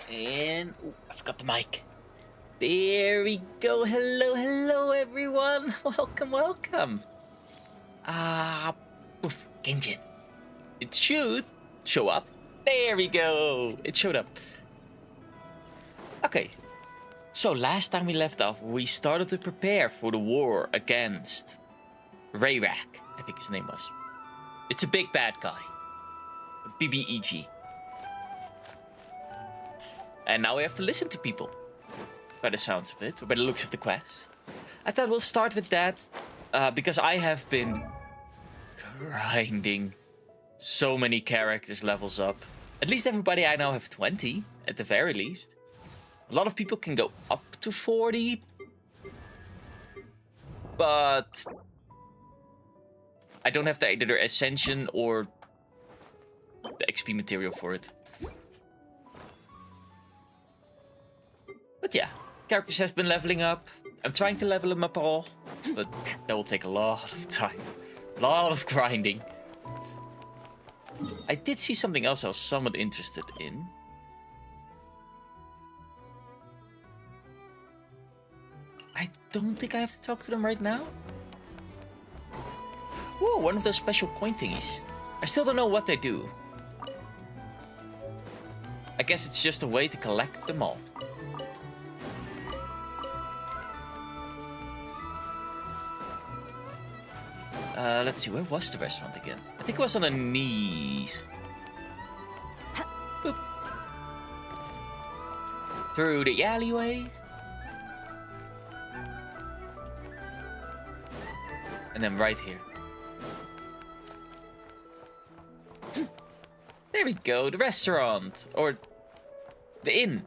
And I forgot the mic. There we go. Hello, everyone. Welcome. Genshin. It should show up. There we go. It showed up. Okay. So last time we left off, we started to prepare for the war against Rayrak, I think his name was. It's a big bad guy. BBEG. And now we have to listen to people. By the sounds of it, or by the looks of the quest. I thought we'll start with that, because I have been grinding so many characters levels up. At least everybody I now have 20, at the very least. A lot of people can go up to 40. But I don't have the either Ascension or the XP material for it. But yeah, characters has been leveling up. I'm trying to level them up all, but that will take a lot of time. A lot of grinding. I did see something else I was somewhat interested in. I don't think I have to talk to them right now. Whoa, one of those special coin thingies. I still don't know what they do. I guess it's just a way to collect them all. Let's see, where was the restaurant again? I think it was on the knees. Boop. Through the alleyway. And then right here. There we go, the restaurant. Or the inn.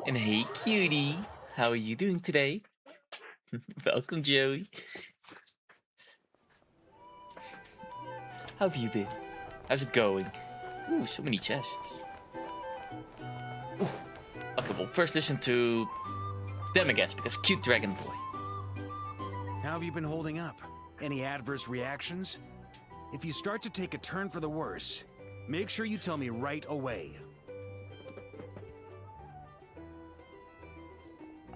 And hey, cutie. How are you doing today? Welcome, Joey. How have you been? How's it going? Ooh, so many chests. Ooh. Okay, well, first listen to them, I guess, because cute dragon boy. How have you been holding up? Any adverse reactions? If you start to take a turn for the worse, make sure you tell me right away.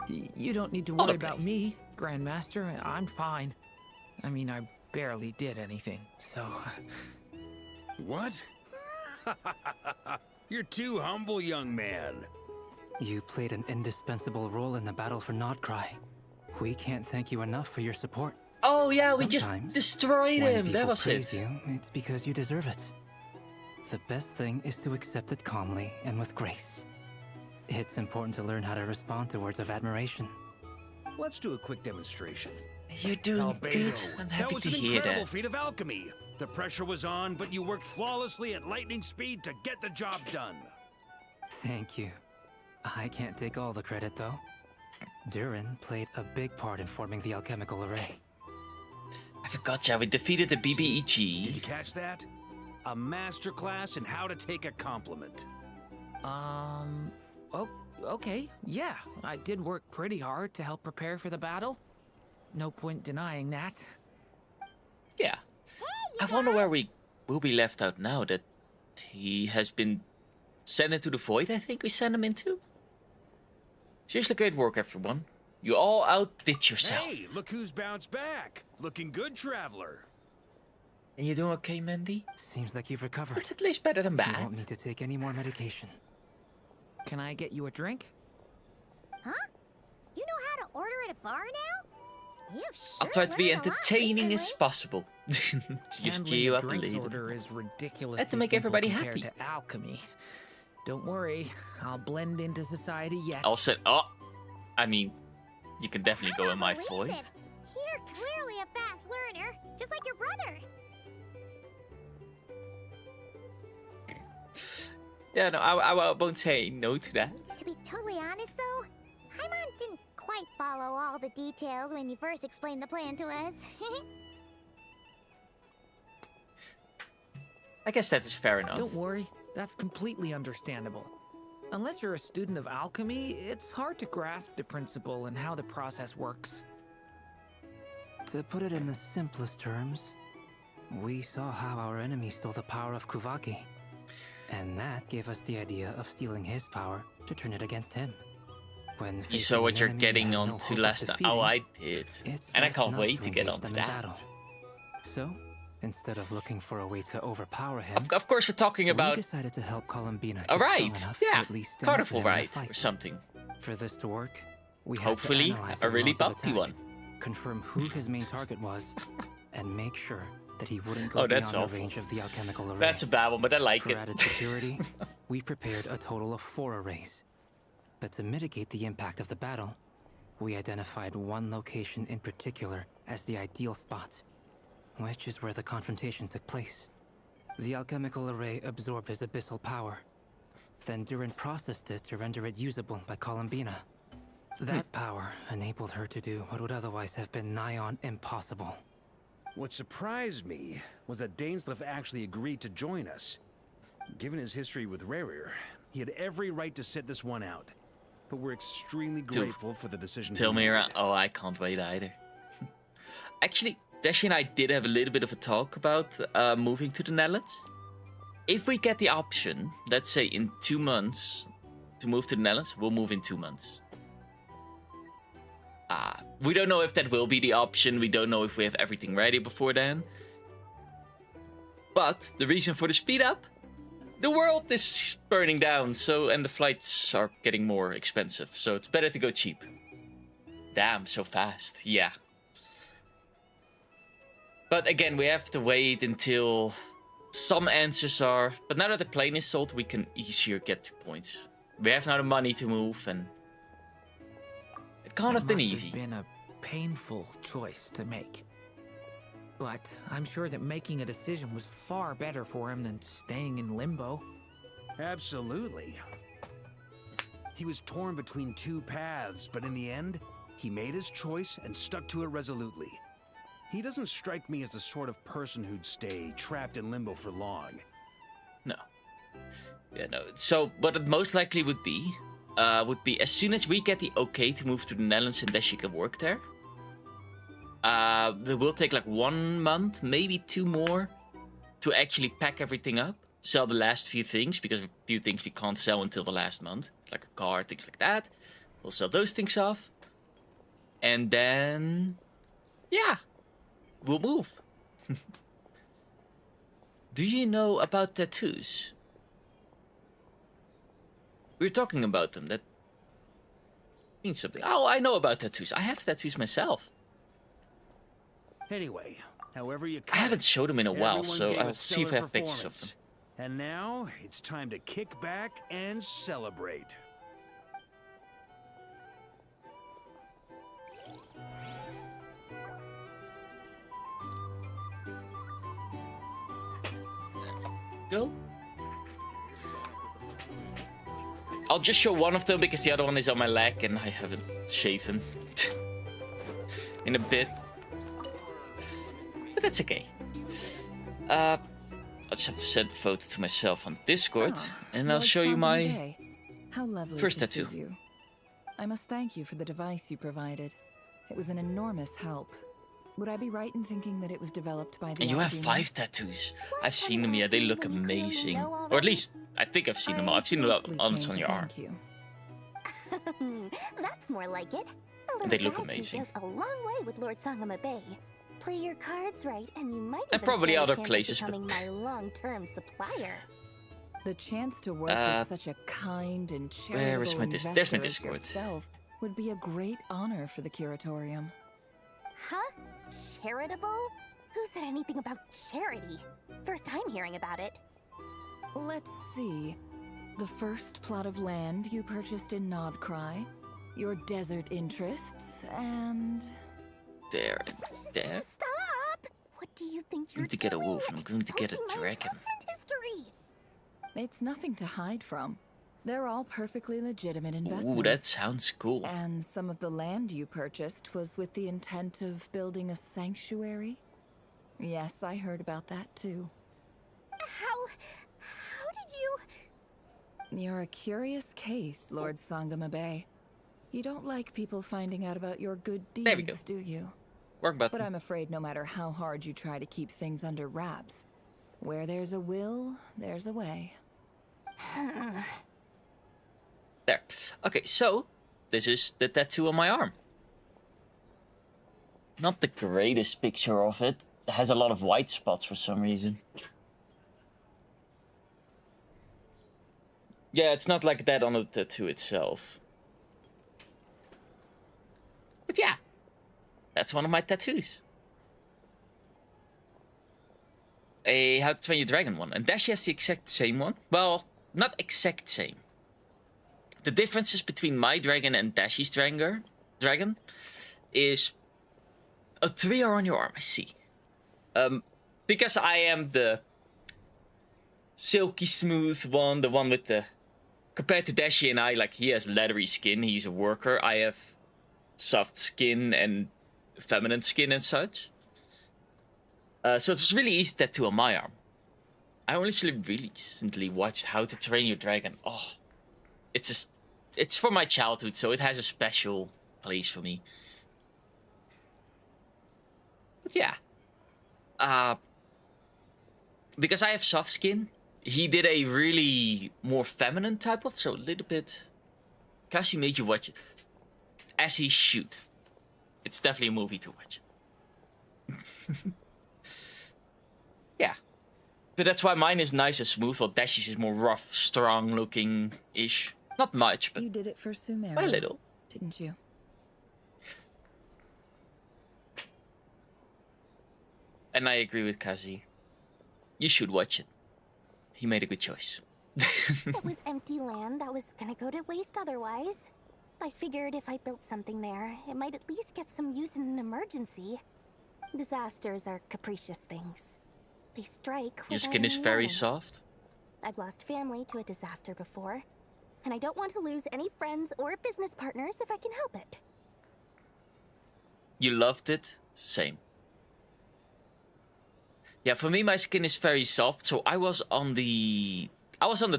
You don't need to worry about me, Grandmaster. I'm fine. I mean, I barely did anything, so... What? You're too humble, young man. You played an indispensable role in the battle for Nodcry. We can't thank you enough for your support. Oh yeah, we just Sometimes, destroyed him. when That was people praise it. you, it's because you deserve it. The best thing is to accept it calmly and with grace. It's important to learn how to respond to words of admiration. Let's do a quick demonstration. You're doing good. I'm happy to hear that was an incredible that. feat of alchemy. The pressure was on, but you worked flawlessly at lightning speed to get the job done. Thank you. I can't take all the credit, though. Durin played a big part in forming the alchemical array. I forgot, yeah, we defeated the Did you BBEG. catch that? A masterclass in how to take a compliment. Oh, okay, yeah. I did work pretty hard to help prepare for the battle. No point denying that. Yeah. I wonder where we will be left out now that he has been sent into the void, I think we sent him into. Seriously, great work, everyone. You all outdid yourself. Hey, look who's bounced back. Looking good, traveler. And you doing okay, Mandy? Seems like you've recovered. That's at least better than You bad. won't need to take any more medication. Can I get you a drink? Huh? You know how to order at a bar now? You've I'll sure try to be learned a lot entertaining as recently. possible. Just Handling cheer you a up a drinks little. order is ridiculous. Had to make everybody happy. To alchemy. Don't worry, I'll blend into society yet. I'll say, oh, I mean, you can definitely go in my Believe void. it. You're clearly a fast learner, just like your brother. Yeah, no, I won't say no to that. To be totally honest, though, Paimon didn't quite follow all the details when you first explained the plan to us. I guess that is fair enough. Don't worry, that's completely understandable. Unless you're a student of alchemy, it's hard to grasp the principle and how the process works. To put it in the simplest terms, we saw how our enemy stole the power of Kuvaki. And that gave us the idea of stealing his power to turn it against him. When You facing saw what an you're enemy getting they had on no to hope of last time. defeating, Oh, I did. it's And I best can't not wait to get engage on to them in that. battle. So, instead of looking for a way to overpower him, Of course, we're talking we about decided to help Columbina a get strong ride. enough to Yeah, at least stand up to carnival him in a ride fight. or something. For this to work, we had Hopefully, to analyze a his really modes of bumpy attack, one. confirm who his main target was, and make sure that he wouldn't go Oh, that's beyond awful. the range of the alchemical array. That's a bad one, but I like For it. added security, we prepared a total of 4 arrays. But to mitigate the impact of the battle, we identified one location in particular as the ideal spot, which is where the confrontation took place. The alchemical array absorbed his abyssal power. Then Durin processed it to render it usable by Columbina. That power enabled her to do what would otherwise have been nigh on impossible. What surprised me was that Dainsleif actually agreed to join us. Given his history with Rarir, he had every right to sit this one out. But we're extremely grateful for the decision Tell he me made. around. Oh, I can't wait either. Actually, Dashi and I did have a little bit of a talk about moving to the Netherlands. If we get the option, let's say in 2 months, to move to the Netherlands, we'll move in 2 months. We don't know if that will be the option. We don't know if we have everything ready before then. But the reason for the speed up, the world is burning down, and the flights are getting more expensive, so it's better to go cheap. Damn, so fast. Yeah. But again, we have to wait until some answers are... But now that the plane is sold, we can easier get to points. We have now the money to move, and... It can't have been easy. Must have been a painful choice to make. But I'm sure that making a decision was far better for him than staying in limbo. Absolutely. He was torn between 2 paths, but in the end, he made his choice and stuck to it resolutely. He doesn't strike me as the sort of person who'd stay trapped in limbo for long. No. Yeah, no. So, what it most likely would be as soon as we get the okay to move to the Netherlands and Dashi can work there, it will take like 1 month, maybe 2 more, to actually pack everything up, sell the last few things, because a few things we can't sell until the last month, like a car, things like that. We'll sell those things off, and then, yeah, we'll move. Do you know about tattoos? We were talking about them. That means something. Oh, I know about tattoos. I have tattoos myself. Anyway, however you I cut haven't it, showed them in a while, everyone so gave I'll a see if I stellar have pictures of them. performance. And now, it's time to kick back and celebrate. Go. I'll just show one of them because the other one is on my leg and I haven't shaven in a bit. But that's okay. I'll just have to send the photo to myself on Discord, and I'll Lord show you my Salmonday. How lovely first to see tattoo. you. I must thank you for the device you provided. It was an enormous help. Would I be right in thinking that it was developed by the And you have Academy? 5 tattoos. I've seen them, yeah, they look amazing. Or at least, I think I've seen them all. I've seen them mostly on came on to your arm. thank you. That's more like it. A little They look gratitude amazing. goes a long way with Lord Sangama Bay. Play your cards right, and you might And even probably stand a other chance of places, but- becoming my long-term supplier. The chance to work with such a kind and charitable where is my there's my investor as Discord. yourself would be a great honor for the Curatorium. Huh? Charitable? Who said anything about charity? First time hearing about it. Let's see. The first plot of land you purchased in Nodcry, your desert interests, and... There and there. Stop! What do you think you're going to get a doing? wolf, I'm going to get a Exposing my dragon. investment history. It's nothing to hide from. They're all perfectly legitimate investments. Ooh, that sounds cool. And some of the land you purchased was with the intent of building a sanctuary? Yes, I heard about that too. How did you... You're a curious case, Lord Sangama Bay. You don't like people finding out about your good There we go. deeds, do you? Work But button. I'm afraid no matter how hard you try to keep things under wraps, where there's a will, there's a way. There. Okay, so this is the tattoo on my arm. Not the greatest picture of it. It has a lot of white spots for some reason. Yeah, it's not like that on the tattoo itself. But yeah, that's one of my tattoos. A How to Train Your Dragon one. And Dashi has the exact same one. Well, not exact same. The differences between my dragon and Dashi's dragon is... Oh, 3 are on your arm, I see. Because I am the silky smooth one, the one with the... Compared to Dashi and I, like, he has leathery skin, he's a worker. I have soft skin and feminine skin and such. So it's really easy to tattoo on my arm. I only recently watched How to Train Your Dragon. Oh, it's from my childhood, so it has a special place for me. But yeah. Because I have soft skin, he did a really more feminine type of, so a little bit... Kasi made you watch it. As he should. It's definitely a movie to watch. Yeah. But that's why mine is nice and smooth, while Dashi's is more rough, strong looking-ish. Not much, but You did it for Sumeru, a little. didn't you? And I agree with Kazi. You should watch it. He made a good choice. It was empty land that was gonna go to waste otherwise. I figured if I built something there, it might at least get some use in an emergency. Disasters are capricious things. They strike Your skin is without any very warning. soft. I've lost family to a disaster before, and I don't want to lose any friends or business partners if I can help it. You loved it? Same. Yeah, for me, my skin is very soft, so I was on the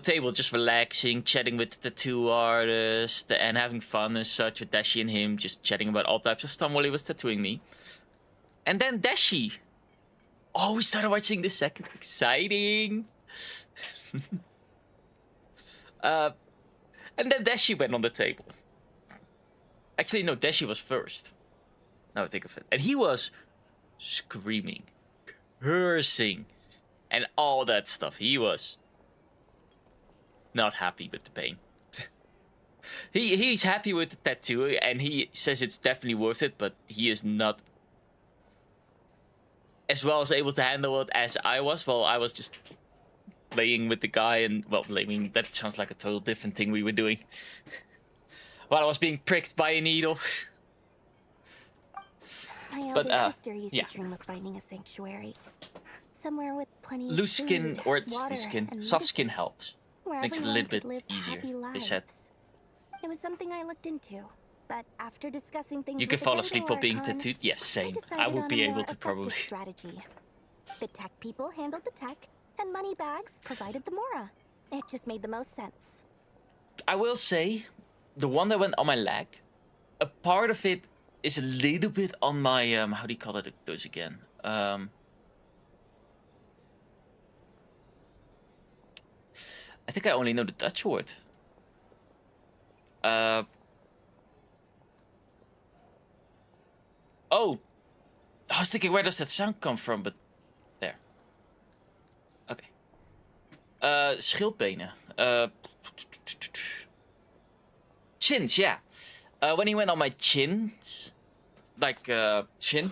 table just relaxing, chatting with the tattoo artist, and having fun and such with Dashi and him, just chatting about all types of stuff while he was tattooing me. And then Dashi. Oh, we started watching the second. Exciting. And then Dashi went on the table. Actually, no, Dashi was first. Now I think of it. And he was screaming, cursing, and all that stuff. He was not happy with the pain. He's happy with the tattoo, and he says it's definitely worth it, but he is not as well as able to handle it as I was. Well, I was just playing with the guy and, well, playing, that sounds like a total different thing we were doing. While I was being pricked by a needle. My But, elder sister used yeah. to dream of finding a sanctuary. Somewhere with plenty of Loose skin, food, or it's water, loose skin, and soft medicine, skin helps. where Makes it a everyone little could bit live easier, happy they said. lives. It was something I looked into, but after discussing things You with can the fall dental asleep while being archon, tattooed? Yes, same. I decided would on be a more able to effective probably. strategy. The tech people handled the tech, and money bags provided the mora. It just made the most sense. I will say, the one that went on my leg, a part of it is a little bit on my, how do you call it those again? I think I only know the Dutch word. Oh, I was thinking, where does that sound come from? But there. Okay. Schildbenen. Chins, yeah. When he went on my chins, like chin,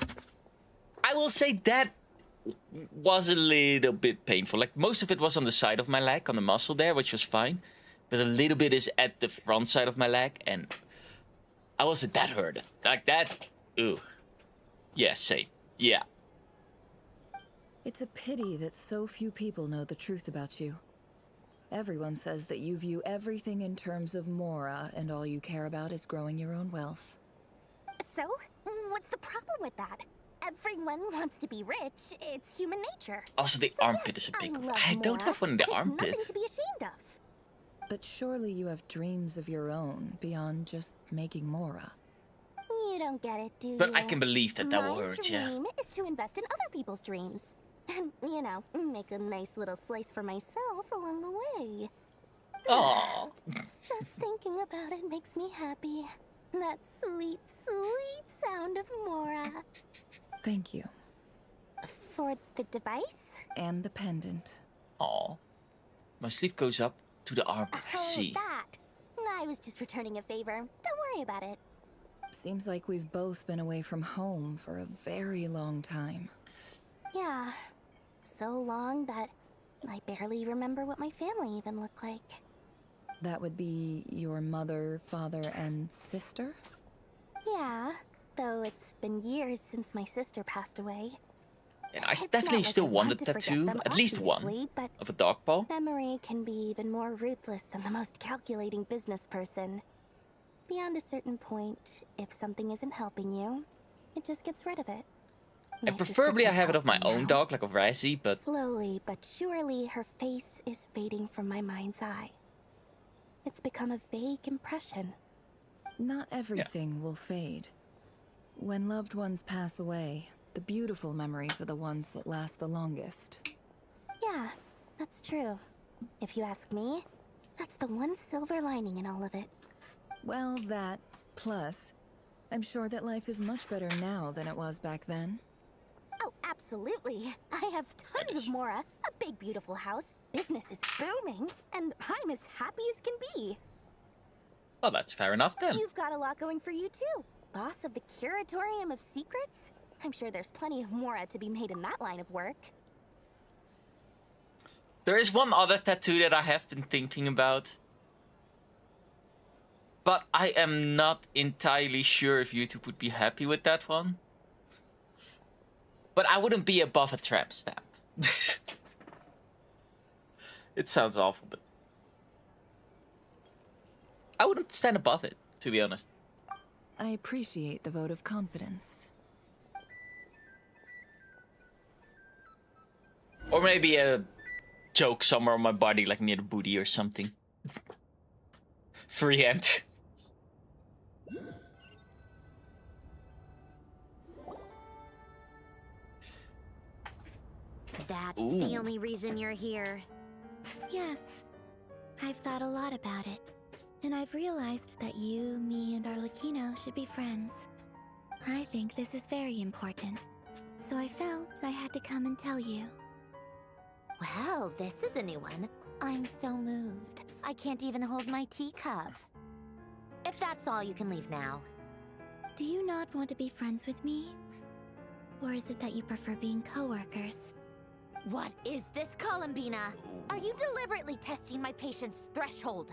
I will say that was a little bit painful. Like, most of it was on the side of my leg, on the muscle there, which was fine. But a little bit is at the front side of my leg, and I will say that hurt. Like that, ooh. Yeah, same. Yeah. It's a pity that so few people know the truth about you. Everyone says that you view everything in terms of mora, and all you care about is growing your own wealth. So, what's the problem with that? Everyone wants to be rich. It's human nature. Also, the So armpit yes, is a big one. love I don't Mora, have one in the but it's armpit. nothing to be ashamed of. But surely you have dreams of your own, beyond just making mora. You don't get it, do you? But I can believe that that will My hurt, yeah. dream is to invest in other people's dreams. And, you know, make a nice little slice for myself along the way. Aww. Just thinking about it makes me happy. That sweet, sweet sound of Mora. Thank you. For the device? And the pendant. Aw. My sleeve goes up to the arm. I see. That. I was just returning a favor. Don't worry about it. Seems like we've both been away from home for a very long time. Yeah. So long that I barely remember what my family even looked like. That would be your mother, father, and sister? Yeah, though it's been years since my sister passed away. And I It's definitely not like still I want a want to forget tattoo, them, at least one, obviously, but of a dog paw. memory can be even more ruthless than the most calculating business person. Beyond a certain point, if something isn't helping you, it just gets rid of it. My And sister preferably I can't have it help of my me own now. dog, like of Razzie, but Slowly but surely, her face is fading from my mind's eye. It's become a vague impression. Not everything will fade. When loved ones pass away, the beautiful memories are the ones that last the longest. Yeah, that's true. If you ask me, that's the one silver lining in all of it. Well, that, plus, I'm sure that life is much better now than it was back then. Oh, absolutely. I have tons of Mora, a big beautiful house, business is booming, and I'm as happy as can be. well, that's fair enough then. You've got a lot going for you too. Boss of the Curatorium of Secrets? I'm sure there's plenty of Mora to be made in that line of work. There is one other tattoo that I have been thinking about. But I am not entirely sure if YouTube would be happy with that one. But I wouldn't be above a tramp stamp. It sounds awful, but I wouldn't stand above it, to be honest. I appreciate the vote of confidence. Or maybe a joke somewhere on my body, like near the booty or something. Free entry. That's Ooh. the only reason you're here. Yes, I've thought a lot about it. And I've realized that you, me, and Arlecchino should be friends. I think this is very important. So I felt I had to come and tell you. Well, this is a new one. I'm so moved. I can't even hold my teacup. If that's all, you can leave now. Do you not want to be friends with me? Or is it that you prefer being coworkers? What is this, Columbina? Are you deliberately testing my patience threshold?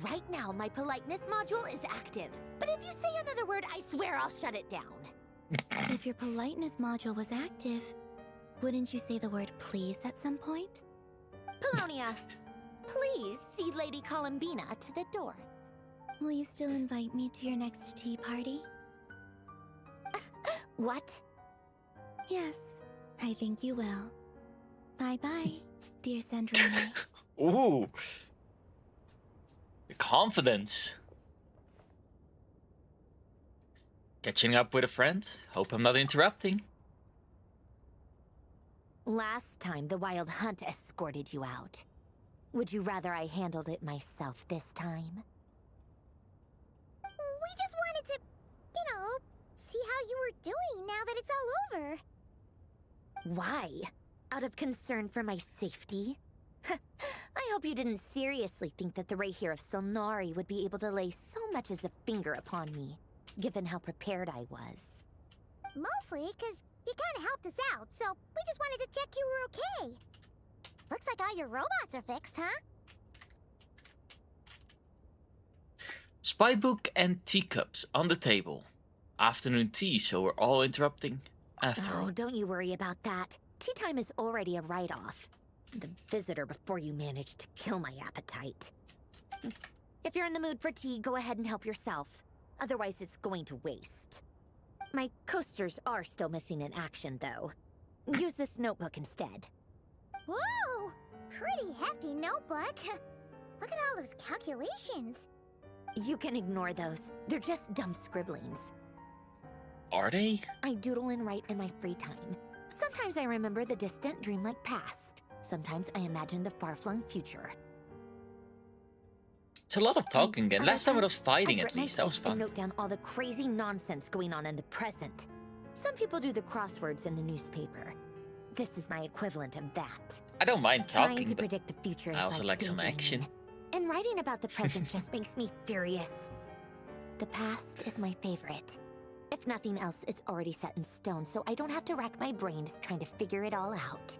Right now, my politeness module is active. But if you say another word, I swear I'll shut it down. If your politeness module was active, wouldn't you say the word please at some point? Polonia, please see Lady Columbina to the door. Will you still invite me to your next tea party? What? Yes, I think you will. Bye-bye, dear Sandrine. Ooh. The confidence. Catching up with a friend? Hope I'm not interrupting. Last time, the Wild Hunt escorted you out. Would you rather I handled it myself this time? We just wanted to, see how you were doing now that it's all over. Why? Out of concern for my safety? I hope you didn't seriously think that the Rayhir of Solnari would be able to lay so much as a finger upon me, given how prepared I was. Mostly because you kind of helped us out, so we just wanted to check you were okay. Looks like all your robots are fixed, huh? Spy book and teacups on the table. Afternoon tea, so we're all interrupting after all. Oh, don't you worry about that. Tea time is already a write-off. The visitor before you managed to kill my appetite. If you're in the mood for tea, go ahead and help yourself. Otherwise, it's going to waste. My coasters are still missing in action, though. Use this notebook instead. Whoa! Pretty hefty notebook. Look at all those calculations. You can ignore those. They're just dumb scribblings. Are they? I doodle and write in my free time. Sometimes I remember the distant, dreamlike past. Sometimes I imagine the far-flung future. It's a lot of talking again. Last time it was fighting I at grit my least. That was teeth and fun. note down all the crazy nonsense going on in the present. Some people do the crosswords in the newspaper. This is my equivalent of that. I don't mind Trying talking, to but predict the future I is also like some daydreaming. action. And writing about the present just makes me furious. The past is my favorite. If nothing else, it's already set in stone, so I don't have to rack my brains trying to figure it all out.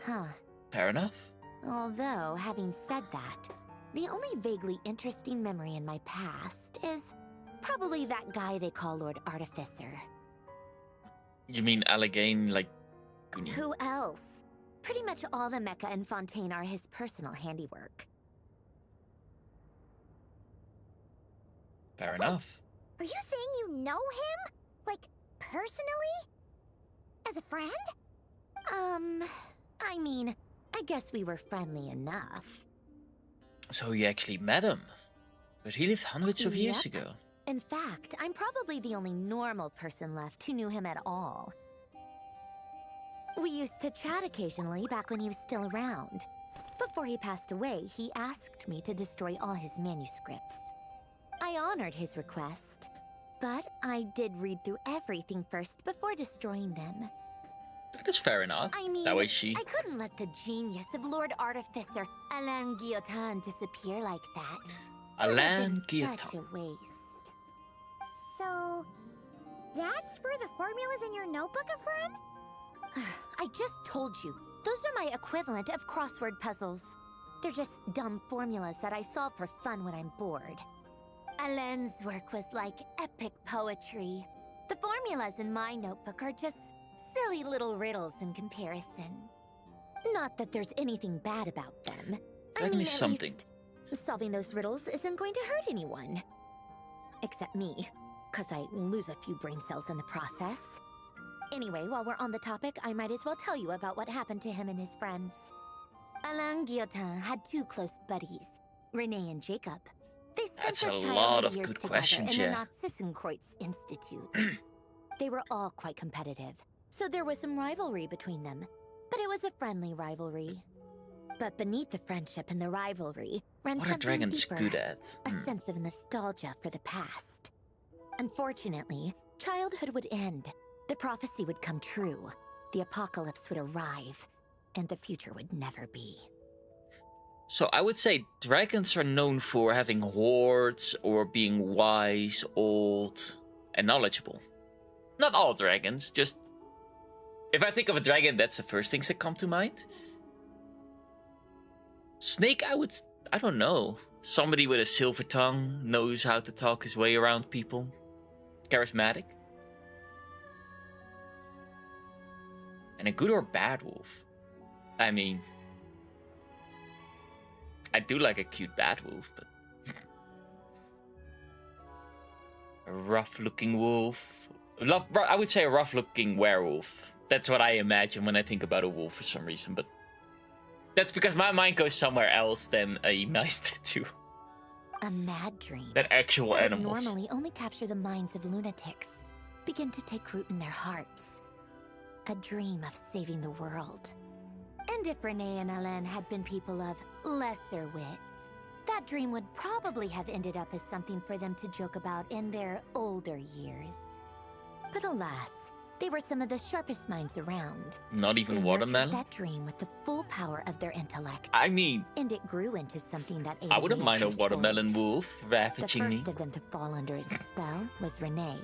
Huh. Fair enough. Although, having said that, the only vaguely interesting memory in my past is probably that guy they call Lord Artificer. You mean Allegheny, like... Goonie? Who else? Pretty much all the mecha and Fontaine are his personal handiwork. Fair enough. Are you saying you know him? Like, personally? As a friend? I mean, I guess we were friendly enough. So you actually met him. But he lived hundreds of years Yep. ago. In fact, I'm probably the only normal person left who knew him at all. We used to chat occasionally back when he was still around. Before he passed away, he asked me to destroy all his manuscripts. I honored his request, but I did read through everything first before destroying them. That's fair enough. I mean, That way she... I couldn't let the genius of Lord Artificer Alain Guillotin disappear like that. That would have Alain been Such Guillotin. a waste. So, that's where the formulas in your notebook are from? I just told you. Those are my equivalent of crossword puzzles. They're just dumb formulas that I solve for fun when I'm bored. Alain's work was like epic poetry. The formulas in my notebook are just silly little riddles in comparison. Not that there's anything bad about them. Tell me at something. least solving those riddles isn't going to hurt anyone. Except me, because I lose a few brain cells in the process. Anyway, while we're on the topic, I might as well tell you about what happened to him and his friends. Alain Guillotin had two close buddies, Renee and Jacob. They spent That's their a childhood lot of years good together questions, in yeah. the Narzissenkreuz Institute. They were all quite competitive, so there was some rivalry between them. But it was a friendly rivalry. But beneath the friendship and the rivalry ran What are something dragons deeper, good at? a sense of nostalgia for the past. Unfortunately, childhood would end. The prophecy would come true. The apocalypse would arrive, and the future would never be. So I would say dragons are known for having hordes or being wise, old, and knowledgeable. Not all dragons, just... If I think of a dragon, that's the first things that come to mind. Snake, I don't know. Somebody with a silver tongue, knows how to talk his way around people. Charismatic. And a good or bad wolf? I mean... I do like a cute bad wolf, but... A rough-looking wolf. I would say a rough-looking werewolf. That's what I imagine when I think about a wolf for some reason, but... That's because my mind goes somewhere else than a nice tattoo. A mad dream. Than actual that would animals. normally only capture the minds of lunatics, begin to take root in their hearts. A dream of saving the world. And if Renee and Alain had been people of lesser wits, that dream would probably have ended up as something for them to joke about in their older years. But alas, they were some of the sharpest minds around. Not even They watermelon? nurtured that dream with the full power of their intellect. I mean, And it grew into something that I wouldn't mind a alienated watermelon souls. wolf The ravaging me. first of them to fall under its spell was Renee.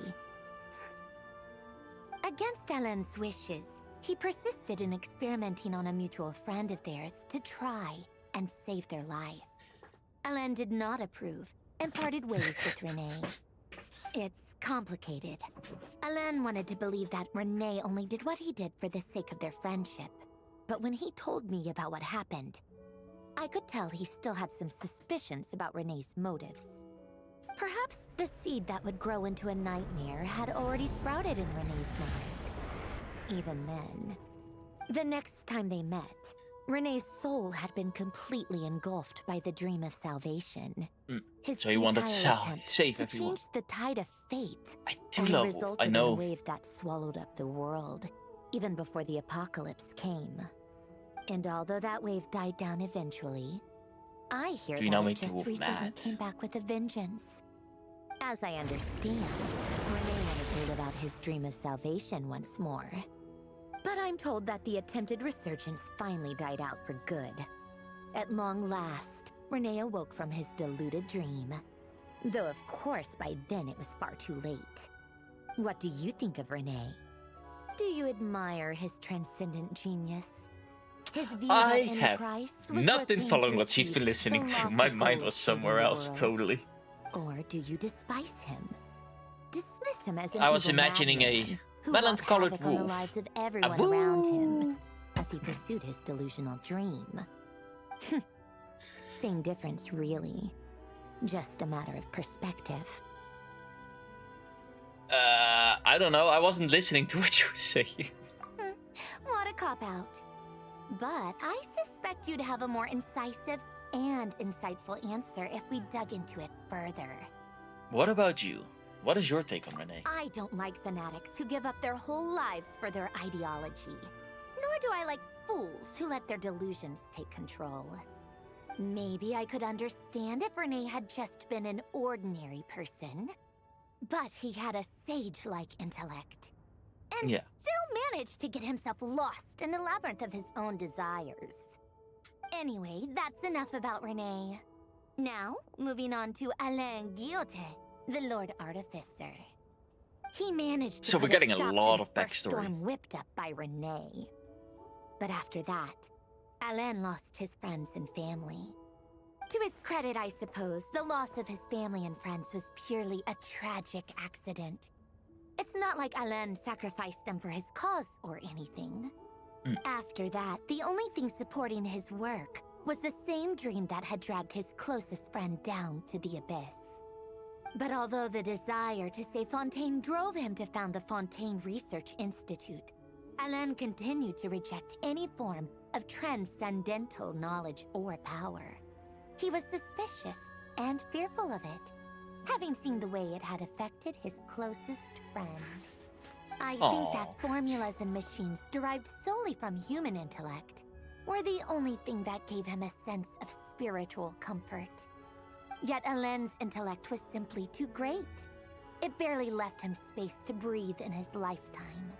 Against Alain's wishes, he persisted in experimenting on a mutual friend of theirs to try and save their life. Alain did not approve and parted ways with Renee. It's complicated. Alain wanted to believe that Renee only did what he did for the sake of their friendship. But when he told me about what happened, I could tell he still had some suspicions about Renee's motives. Perhaps the seed that would grow into a nightmare had already sprouted in Renee's mind. Even then, the next time they met, Renee's soul had been completely engulfed by the dream of salvation. His So he wanted to futile attempt save to everyone. change the tide of fate. I do only love wolf, resulted I in know. a wave that swallowed up the world, even before the apocalypse came. And although that wave died down eventually, I hear Do you that now it make the just wolf recently mad? came back with a vengeance. As I understand, Renee wanted to live out his dream of salvation once more. But I'm told that the attempted resurgence finally died out for good. At long last, Renee awoke from his deluded dream. Though of course by then it was far too late. What do you think of Renee? Do you admire his transcendent genius? His view I that any have price was not worth been paying following to what she's achieve been listening the to. lofty My mind goal was of saving somewhere the else, world? totally. Or do you despise him? Dismiss him as an I was evil imagining a madman who wrought melon-colored havoc on the wolf. lives of A everyone around him woo! as he pursued his delusional dream. Same difference, really. Just a matter of perspective. I don't know. I wasn't listening to what you were saying. What a cop-out. But I suspect you'd have a more incisive and insightful answer if we dug into it further. What about you? What is your take on Renee? I don't like fanatics who give up their whole lives for their ideology. Nor do I like fools who let their delusions take control. Maybe I could understand if Renee had just been an ordinary person. But he had a sage-like intellect. And Yeah. still managed to get himself lost in a labyrinth of his own desires. Anyway, that's enough about Renee. Now, moving on to Alain Guillotin, the Lord Artificer. He managed to So we're put getting a stop to lot the of first backstory. storm whipped up by Renee. But after that, Alain lost his friends and family. To his credit, I suppose, the loss of his family and friends was purely a tragic accident. It's not like Alain sacrificed them for his cause or anything. After that, the only thing supporting his work was the same dream that had dragged his closest friend down to the abyss. But although the desire to save Fontaine drove him to found the Fontaine Research Institute, Alain continued to reject any form of transcendental knowledge or power. He was suspicious and fearful of it, having seen the way it had affected his closest friend. I think that formulas and machines derived solely from human intellect were the only thing that gave him a sense of spiritual comfort. Yet Alain's intellect was simply too great. It barely left him space to breathe in his lifetime.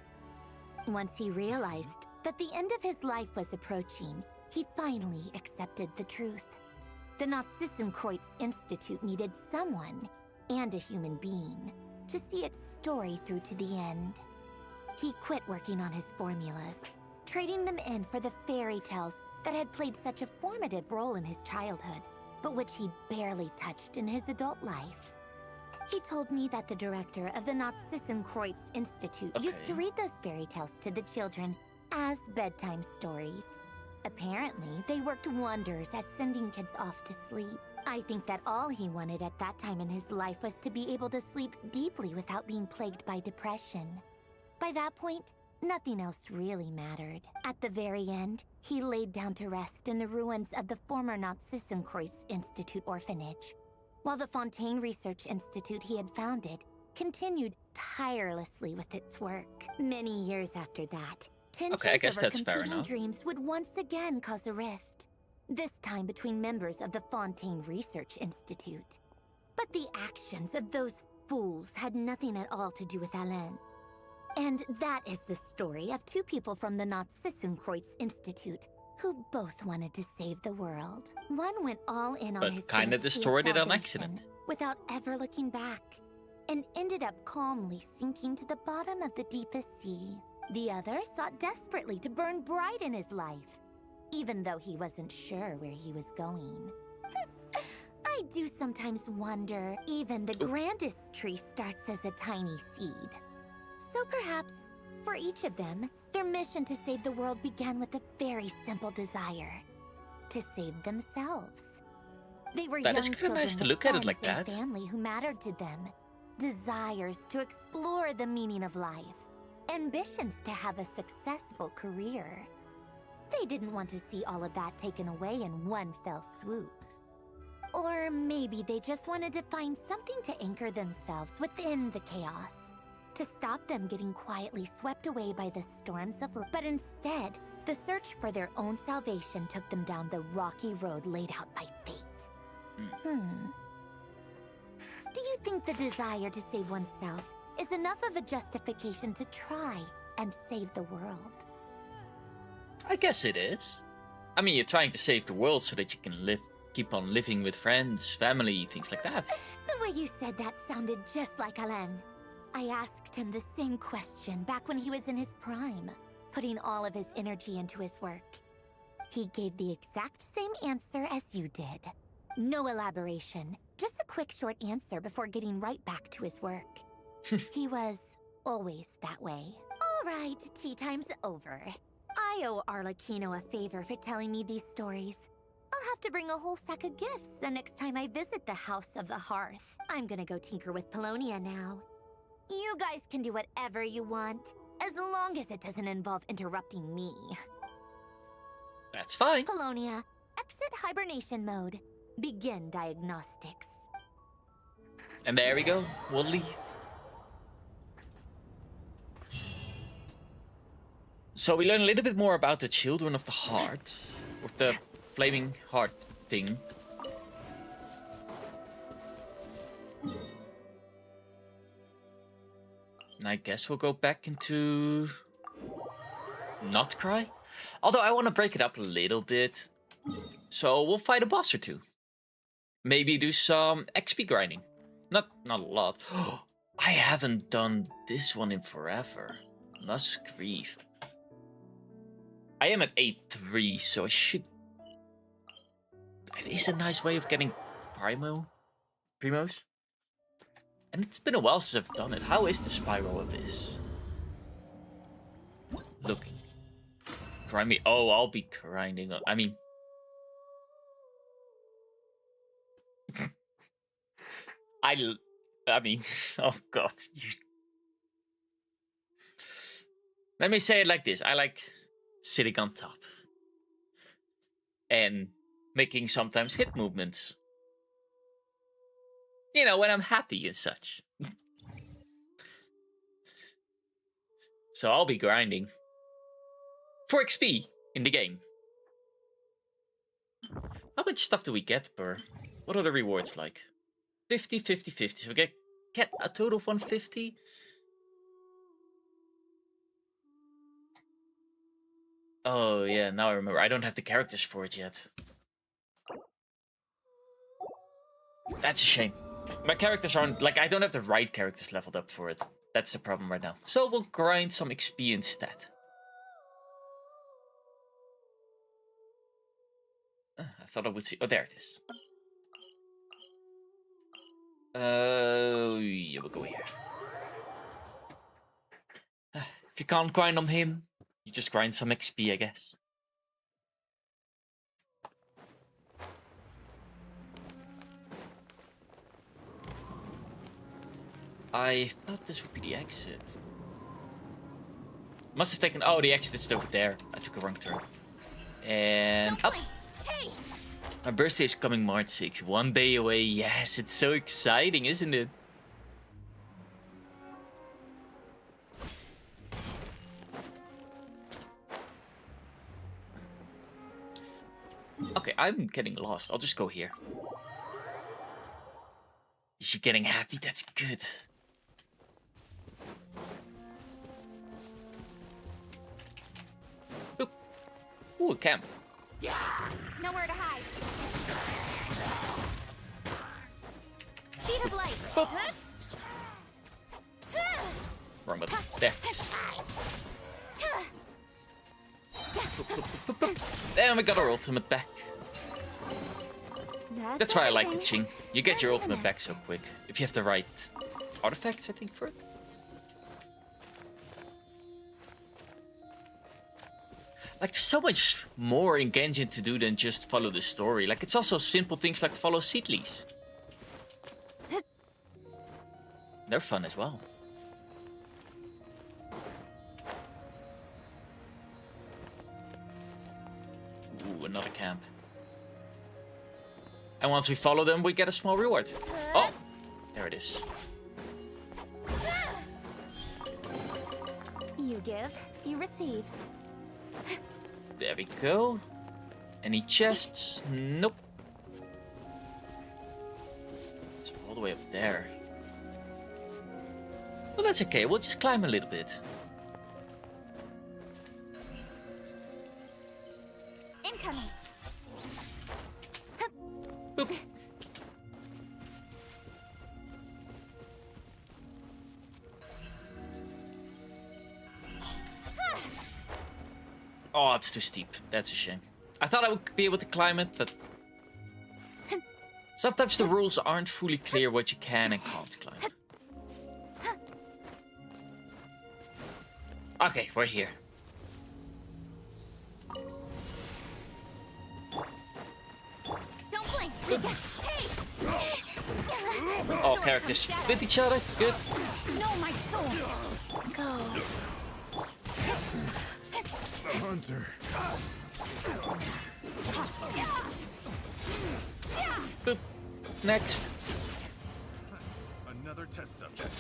Once he realized that the end of his life was approaching, he finally accepted the truth. The Nazissenkreuz Institute needed someone, and a human being, to see its story through to the end. He quit working on his formulas, trading them in for the fairy tales that had played such a formative role in his childhood, but which he barely touched in his adult life. He told me that the director of the Nazissenkreuz Institute used to read those fairy tales to the children as bedtime stories. Apparently, they worked wonders at sending kids off to sleep. I think that all he wanted at that time in his life was to be able to sleep deeply without being plagued by depression. By that point, nothing else really mattered. At the very end, he laid down to rest in the ruins of the former Nazissenkreuz Institute orphanage, while the Fontaine Research Institute he had founded continued tirelessly with its work. Many years after that, tensions I guess over that's fair competing enough. dreams would once again cause a rift, this time between members of the Fontaine Research Institute. But the actions of those fools had nothing at all to do with Alain. And that is the story of two people from the Nazissenkreuz Institute who both wanted to save the world. One went all in on But his kinda fantasy destroyed it on salvation accident. without ever looking back, and ended up calmly sinking to the bottom of the deepest sea. The other sought desperately to burn bright in his life, even though he wasn't sure where he was going. I do sometimes wonder, even the grandest tree starts as a tiny seed. So perhaps, for each of them, their mission to save the world began with a very simple desire: to save themselves. They were That young is kinda children nice to with look at it like friends and that. family who mattered to them, desires to explore the meaning of life, ambitions to have a successful career. They didn't want to see all of that taken away in one fell swoop. Or maybe they just wanted to find something to anchor themselves within the chaos, to stop them getting quietly swept away by the storms of life. But instead, The search for their own salvation took them down the rocky road laid out by fate. Do you think the desire to save oneself is enough of a justification to try and save the world? I guess it is. I mean, you're trying to save the world so that you can keep on living with friends, family, things like that. The way you said that sounded just like Alain. I asked him the same question back when he was in his prime, putting all of his energy into his work. He gave the exact same answer as you did. No elaboration, just a quick short answer before getting right back to his work. He was always that way. All right, tea time's over. I owe Arlecchino a favor for telling me these stories. I'll have to bring a whole sack of gifts the next time I visit the House of the Hearth. I'm gonna go tinker with Polonia now. You guys can do whatever you want, as long as it doesn't involve interrupting me. That's fine. Polonia, exit hibernation mode. Begin diagnostics. And there we go. We'll leave. So we learn a little bit more about the Children of the Heart. Or the Flaming Heart thing. And I guess we'll go back into... Not Cry? Although I want to break it up a little bit. So we'll fight a boss or two. Maybe do some XP grinding. Not a lot. I haven't done this one in forever. Musgrief. I am at 8-3, so I should... It is a nice way of getting Primos. And it's been a while since I've done it. How is the Spiral Abyss? Looking. Grinding. Oh, I'll be grinding. I mean... I mean, oh god. Let me say it like this. I like sitting on top. And making sometimes hip movements. You know, when I'm happy and such. So I'll be grinding. For XP in the game. How much stuff do we get per? What are the rewards like? 50, 50, 50. So we get a total of 150. Oh yeah, now I remember. I don't have the characters for it yet. That's a shame. My characters aren't, like, I don't have the right characters leveled up for it. That's the problem right now. So we'll grind some XP instead. I thought I would see. Oh, there it is. Yeah, we'll go here. If you can't grind on him, you just grind some XP, I guess. I thought this would be the exit. Must have taken... Oh, the exit is over there. I took a wrong turn. And up. Hey! My birthday is coming March 6th. 1 day away. Yes, it's so exciting, isn't it? Okay, I'm getting lost. I'll just go here. You're getting happy? That's good. Oop. Ooh, a camp. Nowhere to hide. Speed of light. Boop. Wrong button. There. And we got our ultimate back. That's why I like the Ching. You get your ultimate back so quick. If you have the right artifacts, I think, for it. Like, there's so much more in Genshin to do than just follow the story. Like, it's also simple things like follow Seedleys. They're fun as well. Ooh, another camp. And once we follow them, we get a small reward. Oh, there it is. You give, you receive. There we go. Any chests? Nope. It's all the way up there. Well, that's okay. We'll just climb a little bit. Incoming. Boop. Oh, it's too steep. That's a shame. I thought I would be able to climb it, but sometimes the rules aren't fully clear what you can and can't climb. Okay, we're here. Don't blink. Hey. All characters with each other. Good. No, my soul. Go. The hunter. Boop. Next. Another test subject.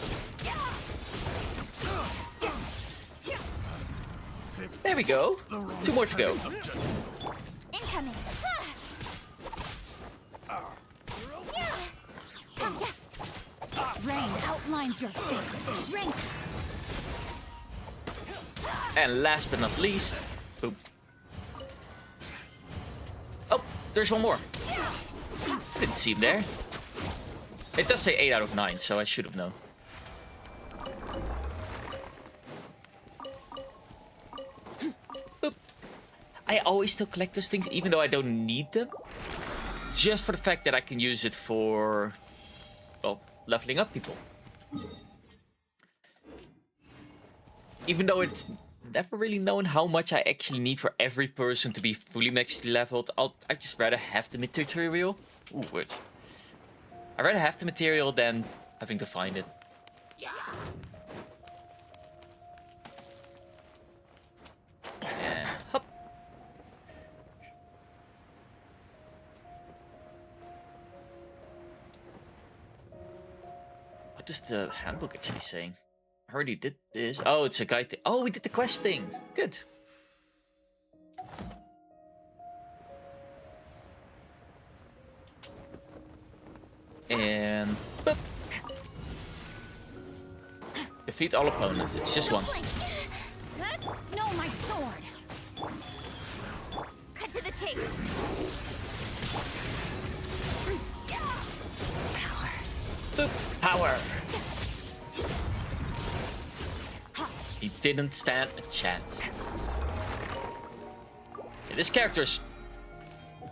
There we go. 2 more to go. Incoming. Rain outlines your fate. Rain. And last but not least, boop. Oh, there's one more. Didn't see him there. It does say 8 out of 9, so I should have known. Boop. I always still collect those things, even though I don't need them. Just for the fact that I can use it for, well, leveling up people. Even though it's never really known how much I actually need for every person to be fully maximally leveled, I'd just rather have the material. Ooh, wait. I'd rather have the material than having to find it. And hop. What is the handbook actually saying? I already did this. Oh, it's a guide thing. Oh, we did the quest thing. Good. And boop. Defeat all opponents. It's just one. No, my sword. Cut to the chase. Boop. Power. He didn't stand a chance. Yeah, this character's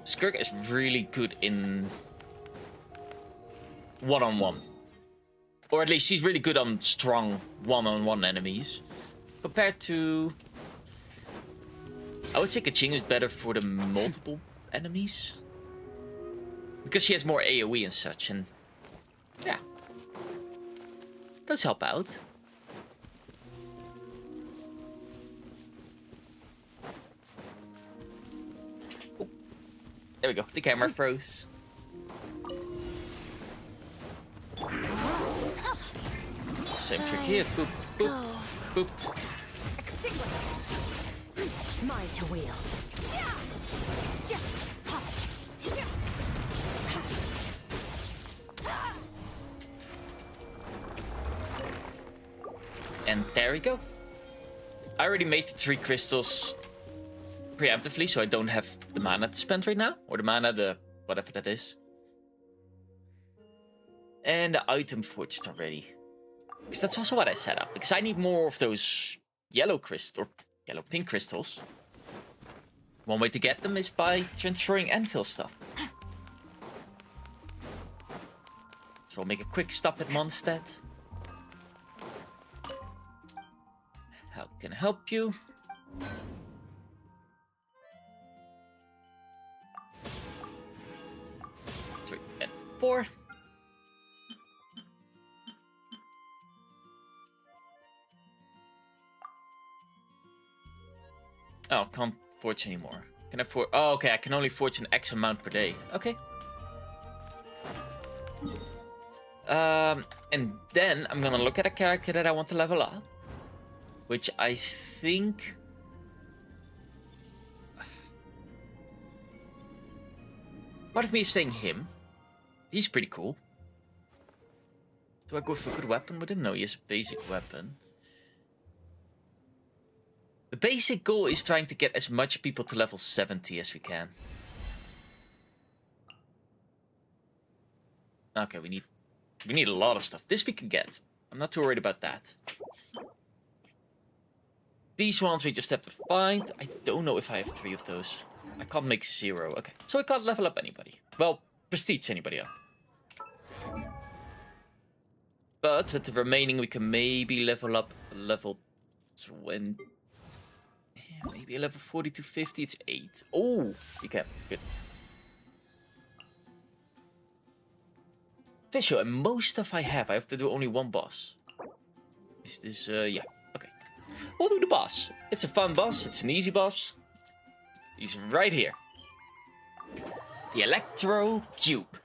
Skirk is really good in one-on-one. Or at least he's really good on strong one-on-one enemies. Compared to, I would say Kaching is better for the multiple enemies. Because she has more AoE and such, and yeah. Those help out. Oh, there we go, the camera froze. Same trick here. Boop, boop, boop. Mine to wield. And there we go. I already made the 3 crystals preemptively, so I don't have the mana to spend right now. Or the mana, the whatever that is. And the item forged already. Because that's also what I set up. Because I need more of those yellow crystals, or yellow-pink crystals. One way to get them is by transferring anvil stuff. So I'll make a quick stop at Mondstadt. How can I help you? 3 and 4. Oh, can't forge anymore. Can I forge? Oh, okay. I can only forge an X amount per day. Okay. And then I'm gonna look at a character that I want to level up, which I think Part of me is saying him. He's pretty cool. Do I go for a good weapon with him? No, he has a basic weapon. The basic goal is trying to get as much people to level 70 as we can. Okay, we need a lot of stuff. This we can get. I'm not too worried about that. These ones we just have to find. I don't know if I have 3 of those. I can't make 0. Okay, so I can't level up anybody. Well, prestige anybody up. But with the remaining, we can maybe level up a level 20. Yeah, maybe a level 40 to 50. It's 8. Oh, you can. Good. Official, and most stuff I have to do only one boss. Is this, yeah, okay. We'll do the boss. It's a fun boss, it's an easy boss. He's right here. The Electro Cube.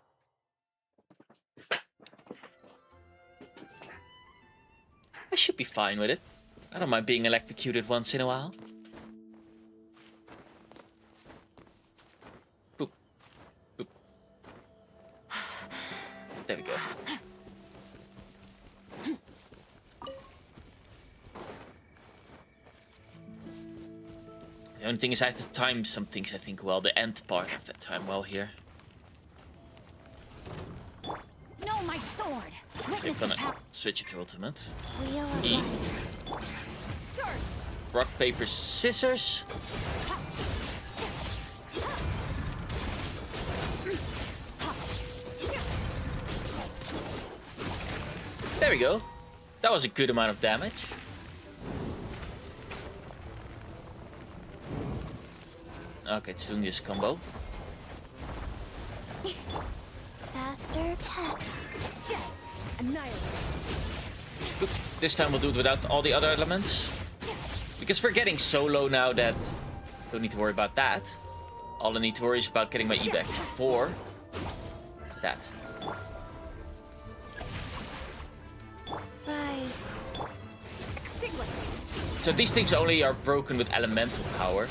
I should be fine with it. I don't mind being electrocuted once in a while. Boop. Boop. There we go. The only thing is I have to time some things, I think, well, the end part of that time well here. No, my sword. So I'm gonna switch it to ultimate. Real E. Rock, paper, scissors. There we go. That was a good amount of damage. Okay, it's doing this combo. faster tech. Oop, this time we'll do it without all the other elements. Because we're getting so low now that don't need to worry about that. All I need to worry is about getting my E back before that. Rise. So these things only are broken with elemental power.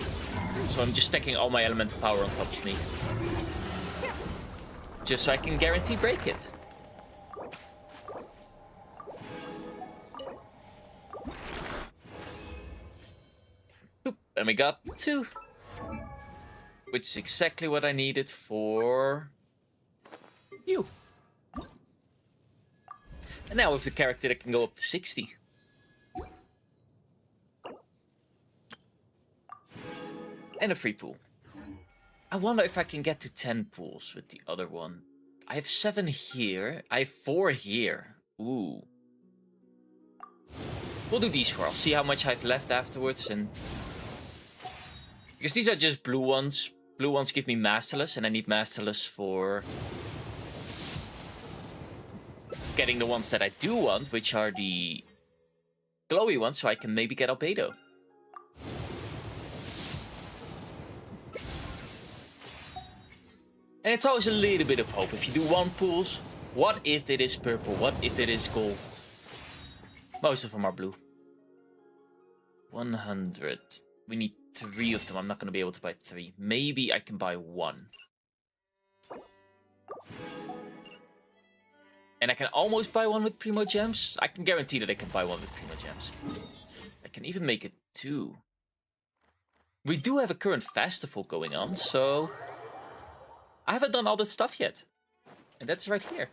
So I'm just stacking all my elemental power on top of me. Just so I can guarantee break it. Oop, and we got 2. Which is exactly what I needed for you. And now with the character that can go up to 60. And a free pool. I wonder if I can get to 10 pools with the other one. I have 7 here. I have 4 here. Ooh. We'll do these 4. I'll see how much I have left afterwards. And because these are just blue ones. Blue ones give me Masterless. And I need Masterless for getting the ones that I do want. Which are the glowy ones. So I can maybe get Albedo. And it's always a little bit of hope. If you do 1 pools, what if it is purple? What if it is gold? Most of them are blue. 100. We need 3 of them. I'm not going to be able to buy 3. Maybe I can buy 1. And I can almost buy 1 with Primo Gems. I can guarantee that I can buy 1 with Primo Gems. I can even make it 2. We do have a current festival going on, so I haven't done all this stuff yet. And that's right here.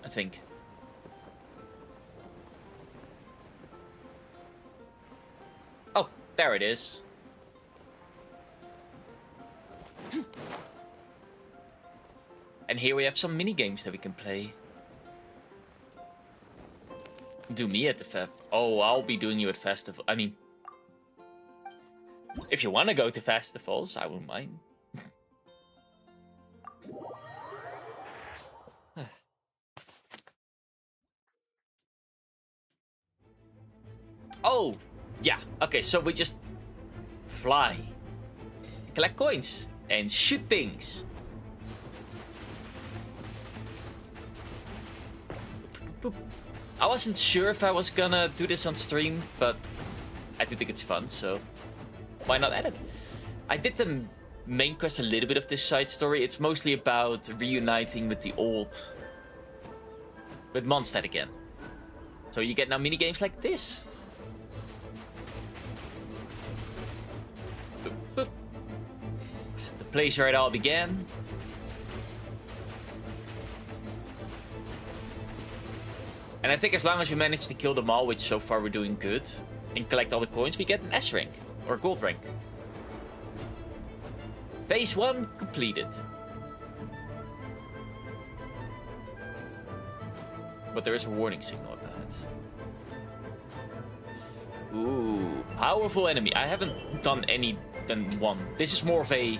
I think. Oh, there it is. And here we have some mini games that we can play. Do me at the feb. Oh, I'll be doing you at festival. I mean, if you want to go to festivals, I wouldn't mind. Oh, yeah. Okay, so we just fly, collect coins, and shoot things. Boop, boop. I wasn't sure if I was gonna do this on stream, but I do think it's fun, so why not add it? I did the main quest, a little bit of this side story. It's mostly about reuniting with the old... with Mondstadt again. So you get now mini games like this. Boop, boop. The place where it all began. And I think as long as we manage to kill them all, which so far we're doing good, and collect all the coins, we get an S rank, or a gold rank. Phase 1 completed. But there is a warning signal up ahead. Ooh, powerful enemy. I haven't done any than one. This is more of a...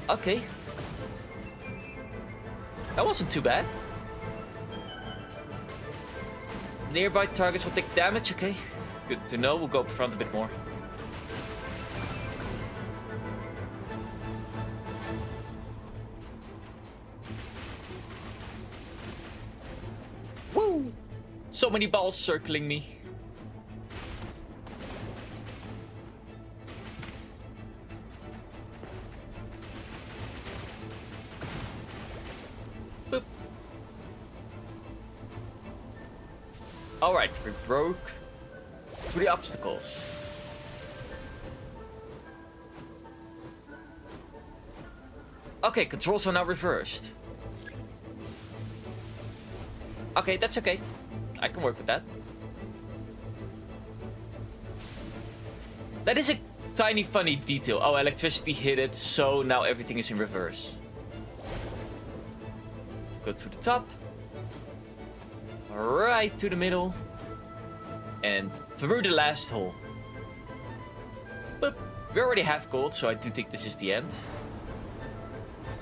Okay. That wasn't too bad. Nearby targets will take damage, okay. Good to know, we'll go up front a bit more. Woo! So many balls circling me. Boop. Alright, we broke through the obstacles. Okay, controls are now reversed. Okay, that's okay. I can work with that. That is a tiny funny detail. Oh, electricity hit it, so now everything is in reverse. Go to the top. Right to the middle. And through the last hole. Boop. We already have gold, so I do think this is the end.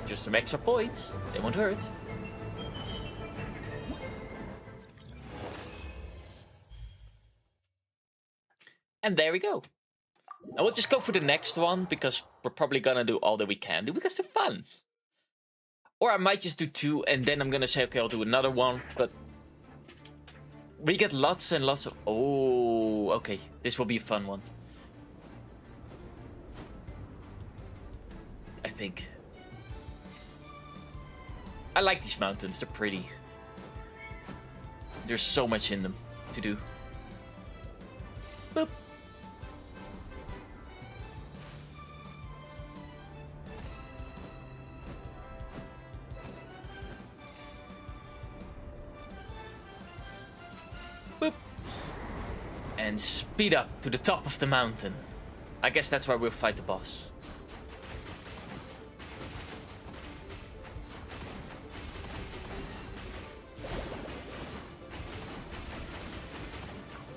Just some extra points. They won't hurt. And there we go. Now we'll just go for the next one, because we're probably gonna do all that we can do, because they're fun. Or I might just do 2, and then I'm gonna say, okay, I'll do another one, but... we get lots and lots of... Oh, okay. This will be a fun one. I think. I like these mountains, they're pretty. There's so much in them to do. Boop. Boop. And speed up to the top of the mountain. I guess that's where we'll fight the boss.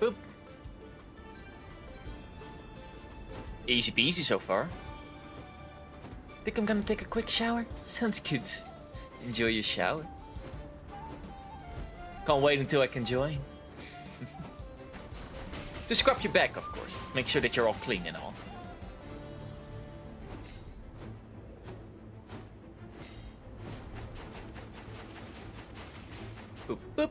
Boop. Easy peasy so far. Think I'm gonna take a quick shower? Sounds good. Enjoy your shower. Can't wait until I can join. To scrub your back, of course. Make sure that you're all clean and all. Boop, boop.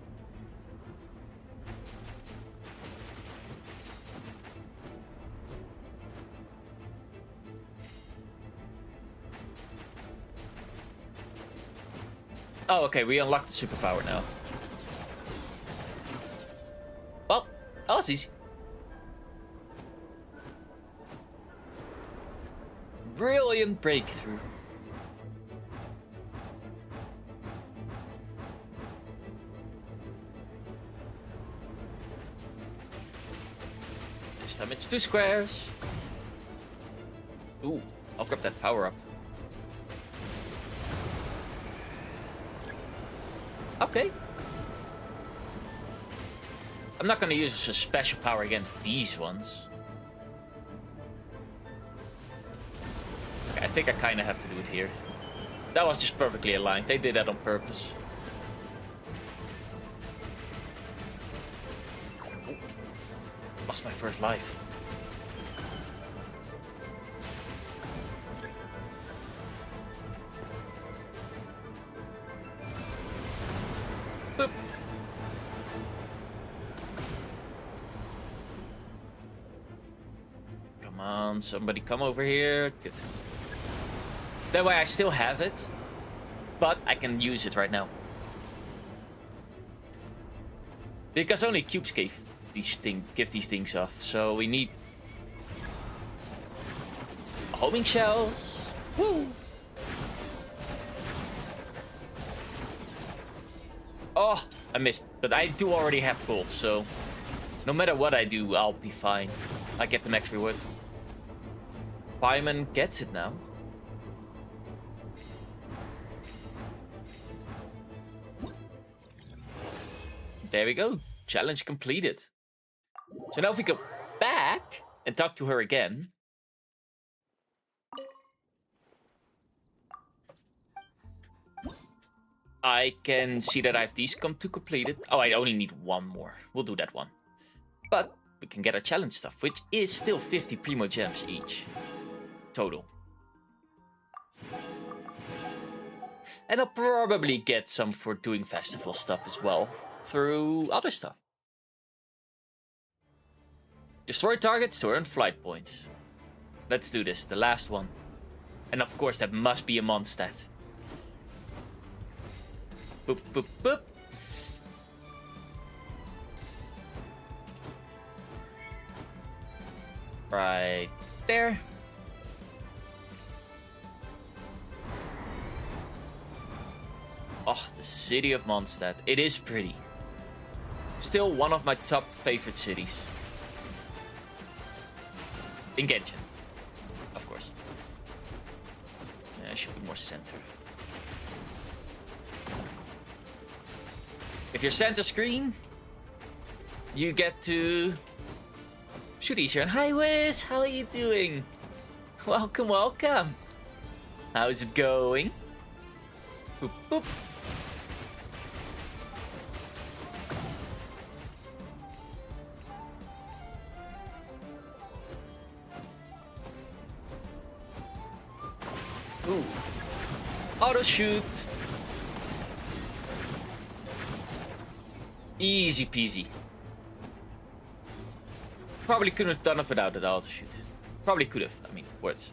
Oh, okay, we unlocked the superpower now. Well, that was easy. Brilliant breakthrough. This time it's 2 squares. Ooh, I'll grab that power up. Okay. I'm not gonna use a special power against these ones. Okay, I think I kinda have to do it here. That was just perfectly aligned. They did that on purpose. Oh, lost my first life. Boop. Come on. on, somebody come over here. Good. That way I still have it, but I can use it right now. Because only cubes give these things off, so we need homing shells. Woo! Oh, I missed, but I do already have gold, so no matter what I do, I'll be fine. I get the max reward. Paimon gets it now. There we go. Challenge completed. So now if we go back and talk to her again. I can see that I have these come to completed. Oh, I only need one more. We'll do that one. But we can get our challenge stuff, which is still 50 Primo Gems each. Total. And I'll probably get some for doing festival stuff as well. Through other stuff. Destroy targets to earn flight points. Let's do this, the last one. And of course that must be a Mondstadt. Boop, boop, boop. Right there. Oh, the city of Mondstadt. It is pretty. Still one of my top favorite cities. In Genshin. Of course. Yeah, should be more center. If you're center screen, you get to shoot easier. And hi Wiz, how are you doing? Welcome, welcome. How's it going? Boop, boop. Ooh. Auto shoot. Easy peasy. Probably couldn't have done it without an auto shoot. Probably could have. I mean, words.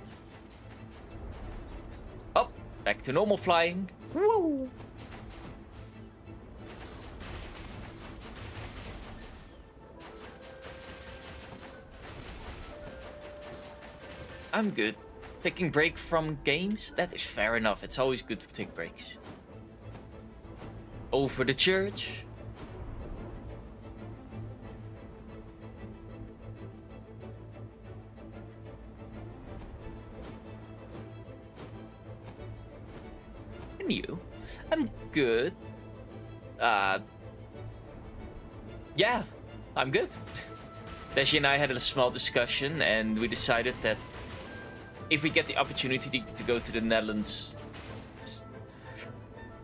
Up. Back to normal flying. Woo! I'm good. Taking break from games? That is fair enough. It's always good to take breaks. Over the church. And you? I'm good. Yeah, I'm good. Dashi and I had a small discussion and we decided that if we get the opportunity to go to the Netherlands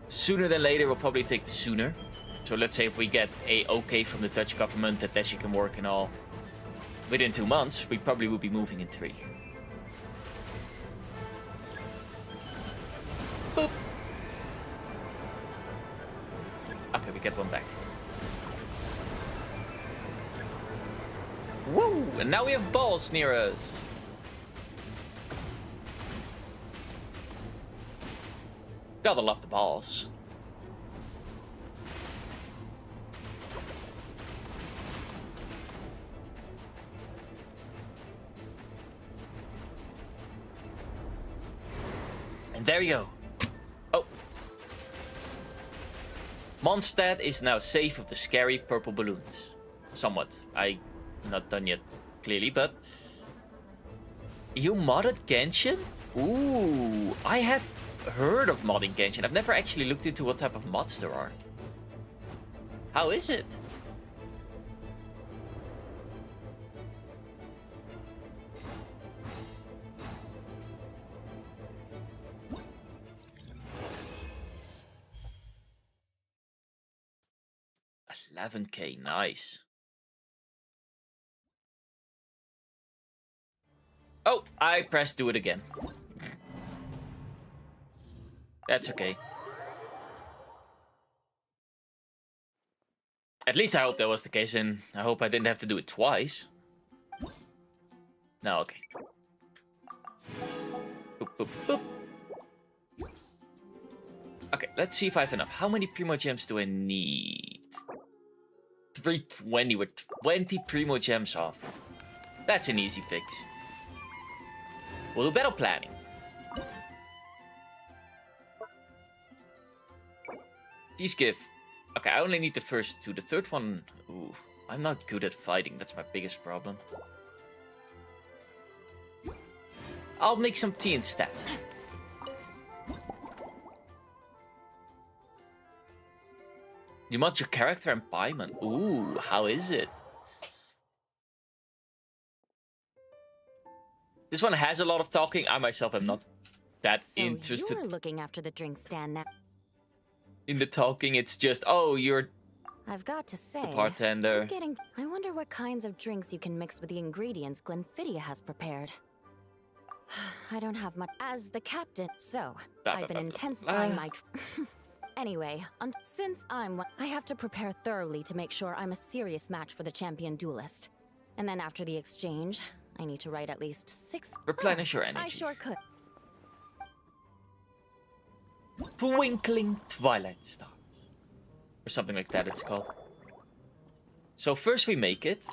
sooner than later, we'll probably take the sooner. So let's say if we get a okay from the Dutch government that Dashi can work and all within 2 months, we probably will be moving in 3. Boop. Okay, we get one back. Woo! And now we have balls near us. Gotta love the balls. And there you go. Oh. Mondstadt is now safe of the scary purple balloons. Somewhat. I'm not done yet, clearly, but... You modded Genshin? Ooh, I have heard of modding Genshin. I've never actually looked into what type of mods there are. How is it? $11K, nice. Oh, I pressed do it again. That's okay. At least I hope that was the case, and I hope I didn't have to do it twice. No, okay. Boop, boop, boop. Okay, let's see if I have enough. How many Primo Gems do I need? 320 with 20 Primo Gems off. That's an easy fix. We'll do battle planning. These give... Okay, I only need the first two. The third one... Ooh, I'm not good at fighting. That's my biggest problem. I'll make some tea instead. You mod your character and Paimon. Ooh, how is it? This one has a lot of talking. I myself am not that interested. You're looking after the drink stand now. In the talking, it's just, oh, you're I've got to say, the bartender. I wonder what kinds of drinks you can mix with the ingredients Glenfiddich has prepared. I don't have much as the captain, so I've been intensifying my... Anyway, since I have to prepare thoroughly to make sure I'm a serious match for the champion duelist. And then after the exchange, I need to write at least 6... Replenish your energy. I sure could. Twinkling Twilight Star. Or something like that it's called. So first we make it.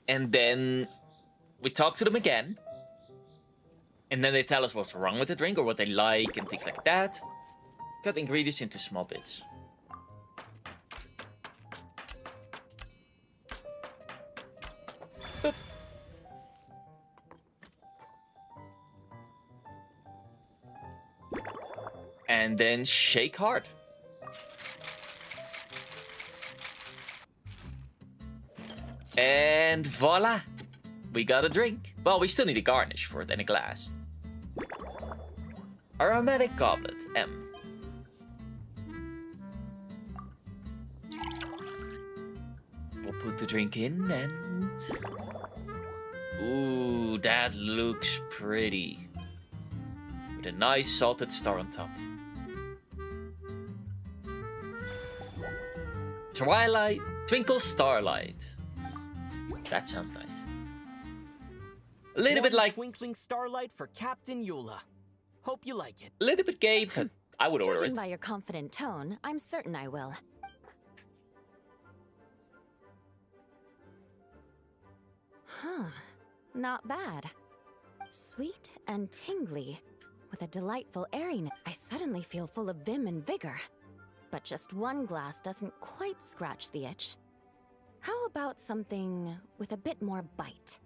And then we talk to them again. And then they tell us what's wrong with the drink or what they like and things like that. Cut ingredients into small bits. Boop. And then shake hard. And voila! We got a drink. Well, we still need a garnish for it and a glass. Aromatic goblet, M. We'll put the drink in and... Ooh, that looks pretty. With a nice salted star on top. Twilight, Twinkle Starlight. That sounds nice. A little bit like... Twinkling Starlight for Captain Eula. Hope you like it. A little bit gay, but I would order Judging it. by your confident tone, I'm certain I will. Huh. Not bad. Sweet and tingly, with a delightful airiness. I suddenly feel full of vim and vigor. But just one glass doesn't quite scratch the itch. How about something with a bit more bite?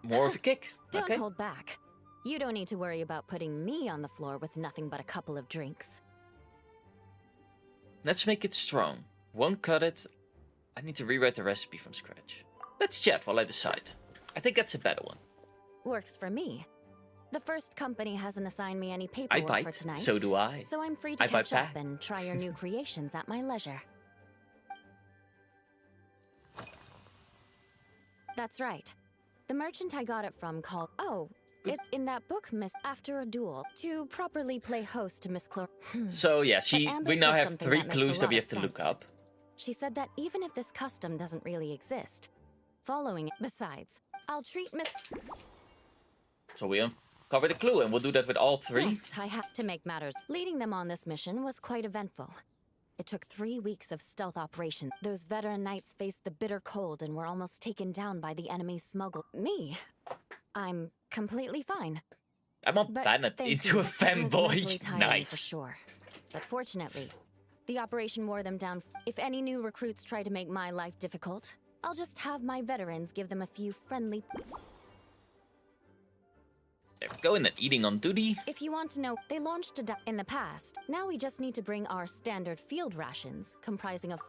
More of a kick. Don't Okay. hold back. You don't need to worry about putting me on the floor with nothing but a couple of drinks. Let's make it strong. Won't cut it. I need to rewrite the recipe from scratch. Let's chat while I decide. I think that's a better one. Works for me. The first company hasn't assigned me any I paperwork for bite. tonight. So do I. So I'm free to I bite catch up back. and try your new creations at my leisure. That's right. The merchant I got it from called... Oh, it's in that book, Miss... After a duel, to properly play host to Miss Chlor... So yeah, But we Amber now said have something 3 that makes clues a that lot we of have to look sense. up. She said that even if this custom doesn't really exist, following it... Besides, I'll treat Miss... So we uncover the clue and we'll do that with all 3. Yes, I had to make matters. Leading them on this mission was quite eventful. It took 3 weeks of stealth operation. Those veteran knights faced the bitter cold and were almost taken down by the enemy's smuggle. Me? I'm completely fine. I'm on But planet thank into you. a It was mentally fanboy. tiring for Nice. sure. But fortunately, the operation wore them down. If any new recruits try to make my life difficult, I'll just have my veterans give them a few friendly... There we go, and then eating on duty. If you want to know, they launched a in the past. Now we just need to bring our standard field rations, comprising of...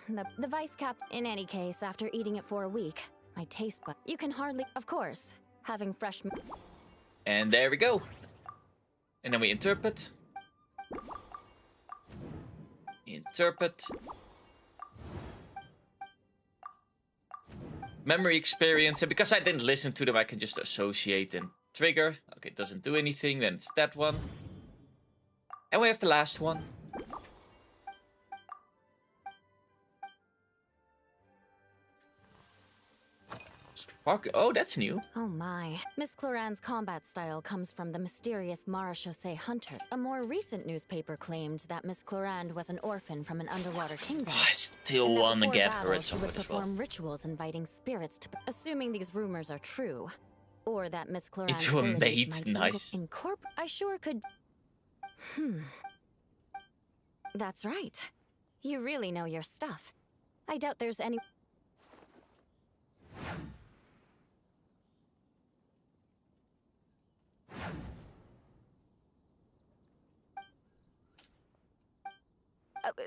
the vice cap. In any case, after eating it for a week, my taste bud... You can hardly... Of course, having fresh... And there we go. And then we interpret. Interpret. Memory experience. And because I didn't listen to them, I can just associate and trigger. Okay, it doesn't do anything. Then it's that one. And we have the last one. Park. Oh, that's new. Oh my. Miss Cloran's combat style comes from the mysterious Marechaussee Hunter. A more recent newspaper claimed that Miss Cloran was an orphan from an underwater kingdom. I still and that want to before get battle, her at she some would point as well. perform rituals inviting spirits to... Assuming these rumors are true. Or that Miss Cloran's Into a abilities maid, might nice. I sure could... That's right. You really know your stuff. I doubt there's any...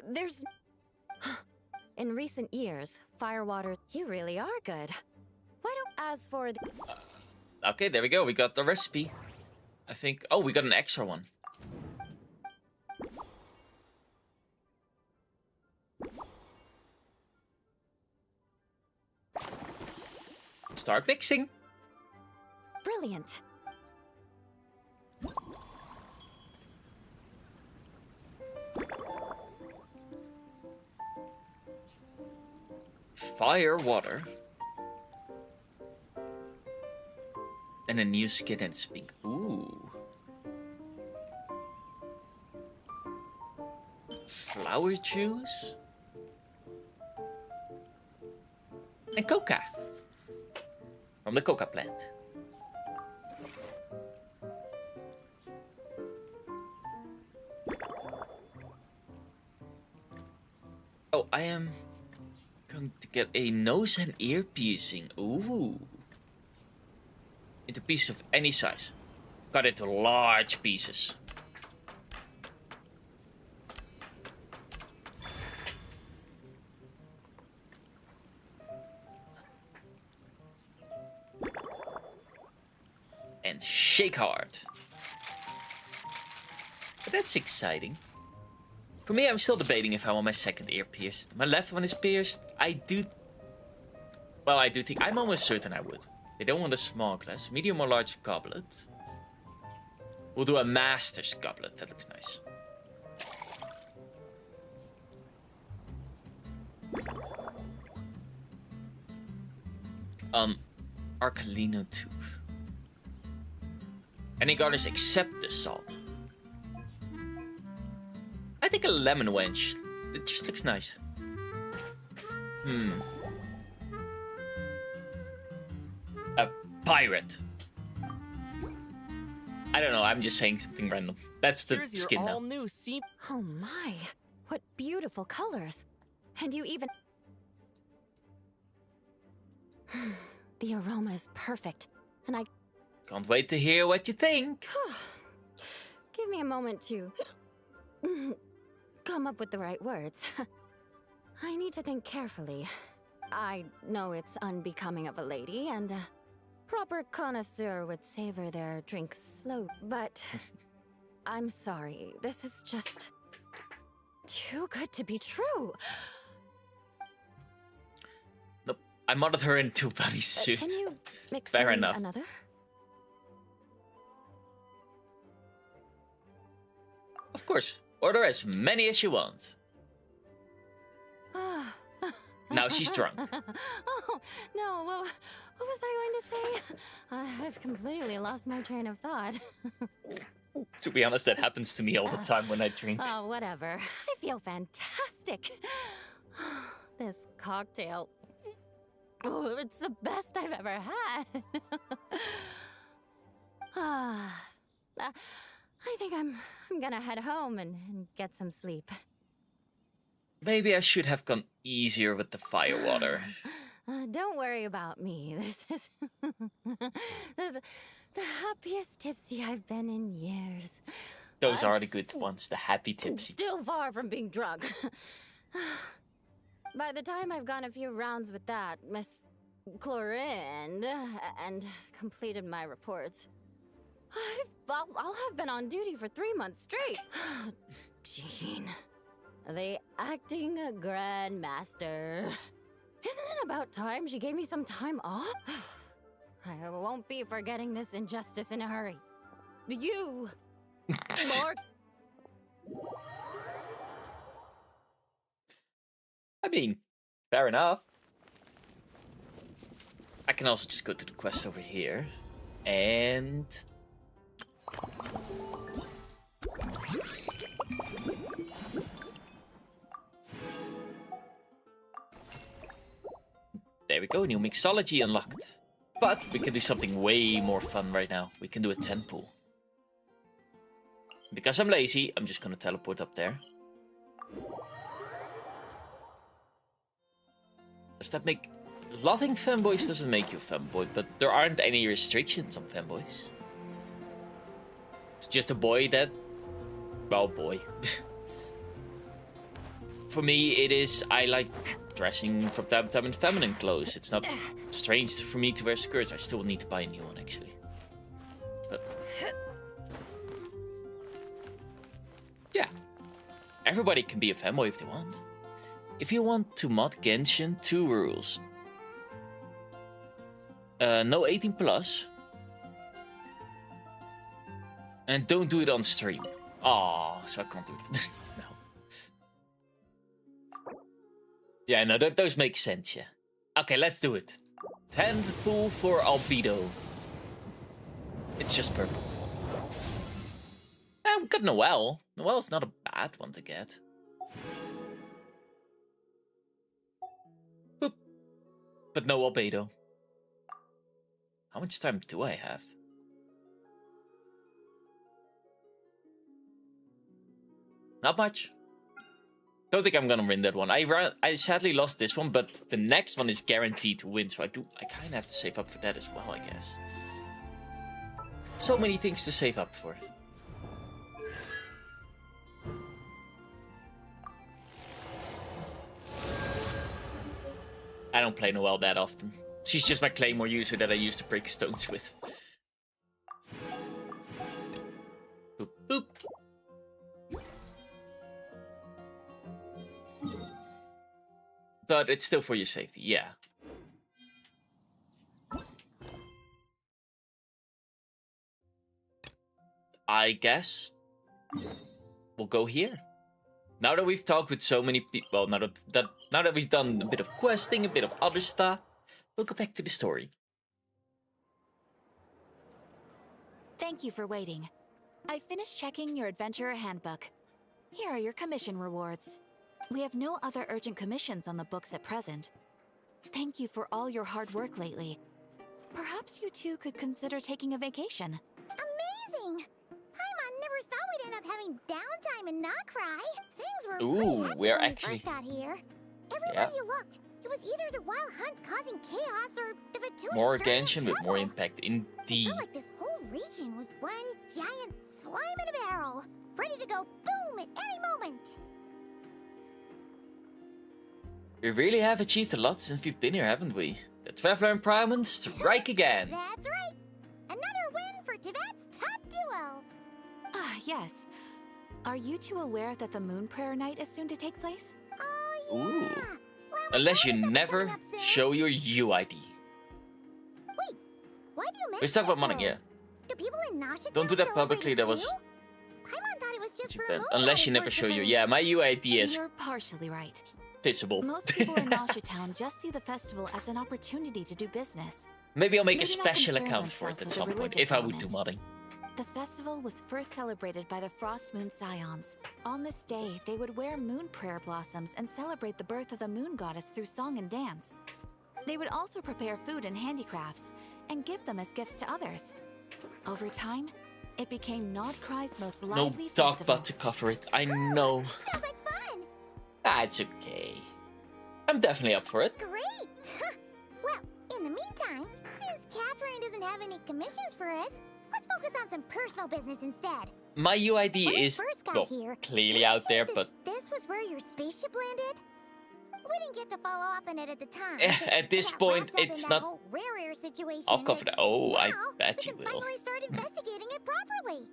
there's... In recent years, Firewater, you really are good. Why don't... As for the... Okay, there we go. We got the recipe. I think... Oh, we got an extra one. Start mixing. Brilliant. Fire, water. And a new skin and pink. Ooh. Flower juice. And coca. From the coca plant. Oh, I am going to get a nose and ear piercing. Ooh. Into pieces of any size. Cut into large pieces. And shake hard. But that's exciting. For me, I'm still debating if I want my second ear pierced. My left one is pierced. I do think... I'm almost certain I would. They don't want a small glass. Medium or large goblet. We'll do a master's goblet. That looks nice. Arcalino tube. Any garnish except the salt. I think a lemon wench. It just looks nice. A pirate. I don't know, I'm just saying something random. That's the Here's your skin now. all-new sea... Oh my. What beautiful colors. And you even... The aroma is perfect. And I... Can't wait to hear what you think. Give me a moment to... come up with the right words. I need to think carefully. I know it's unbecoming of a lady, and a proper connoisseur would savor their drinks slow, but... I'm sorry, this is just... too good to be true. Nope, I modded her into a bunny suit. Can you mix Fair in enough. another? Of course, order as many as you want. Now she's drunk. Oh, no, what was I going to say? I've completely lost my train of thought. To be honest, that happens to me all the time when I drink. Oh, whatever. I feel fantastic. This cocktail. Oh, it's the best I've ever had. I think I'm gonna head home and get some sleep. Maybe I should have gone easier with the fire water. Don't worry about me. This is the happiest tipsy I've been in years. Those are the good ones, the happy tipsy. Still far from being drunk. By the time I've gone a few rounds with that, Miss Clorin, and completed my reports, I'll have been on duty for 3 months straight. Jean. The acting grandmaster. Isn't it about time she gave me some time off? I won't be forgetting this injustice in a hurry. You, Lord. I mean, fair enough. I can also just go to the quest over here. And... there we go, new mixology unlocked. But we can do something way more fun right now. We can do a 10 pool. Because I'm lazy, I'm just gonna teleport up there. Does that make... loving femboys doesn't make you a femboy, but there aren't any restrictions on femboys. It's just a boy that... well, boy. For me, it is... I like dressing from time to time in feminine clothes. It's not strange for me to wear skirts. I still need to buy a new one, actually. But... yeah. Everybody can be a femboy if they want. If you want to mod Genshin, 2 rules. No 18 plus. And don't do it on stream. Oh, so I can't do it. No. Yeah, no, those make sense, yeah. Okay, let's do it. 10 pool for Albedo. It's just purple. We got Noelle. Noelle's not a bad one to get. Boop. But no Albedo. How much time do I have? Not much. Don't think I'm gonna win that one. I sadly lost this one, but the next one is guaranteed to win, so I kind of have to save up for that as well, I guess. So many things to save up for. I don't play Noelle that often. She's just my Claymore user that I use to break stones with. Boop, boop. But it's still for your safety, yeah. I guess we'll go here. Now that we've talked with so many people, well, now that we've done a bit of questing, a bit of other stuff, we'll go back to the story. Thank you for waiting. I finished checking your adventurer handbook. Here are your commission rewards. We have no other urgent commissions on the books at present. Thank you for all your hard work lately. Perhaps you two could consider taking a vacation. Amazing! Paimon never thought we'd end up having downtime and not cry. Things were Ooh, pretty hectic we're when we actually... first got here. Everywhere you looked, it was either the wild hunt causing chaos or the Vtuber more stirring Genshin up with more trouble. impact, It indeed. felt like this whole region was one giant slime in a barrel, ready to go boom at any moment. We really have achieved a lot since we've been here, haven't we? The Traveler and Priamond strike again. That's right. Another win for Tibet's top duo. Ah, yes. Are you two aware that the Moon Prayer Night is soon to take place? Oh, yeah. Ooh. Well, Unless you noticed that never coming up soon. show your UID. Wait, why do you mention Let's talk about that, money, though? yeah. Do people in Nasha Don't do that publicly, that was... Paimon thought it was just for Unless you never show your... yeah, my UID is You're partially right. pissable. Most people in Nasha Town just see the festival as an opportunity to do business. Maybe I'll make a Maybe not special concern account for it themselves at with some the point, religious if I would do element. modding. The festival was first celebrated by the Frost Moon Scions. On this day, they would wear moon prayer blossoms and celebrate the birth of the moon goddess through song and dance. They would also prepare food and handicrafts and give them as gifts to others. Over time, it became Nodcry's most No lively dog festival. butt to cover it, I know. Sounds like fun. Ah, it's okay. I'm definitely up for it. Great. Well, in the meantime, since Catherine doesn't have any commissions for us, let's focus on some personal business instead. My UID When we is, first got well, here, clearly did I out there, hear but that this was where your spaceship landed? We didn't get to follow up on it at the time. at this Got point, wrapped up in it's that not... whole rare situation. I'll cover that. Oh, I Now, bet we you can will. finally start investigating it properly.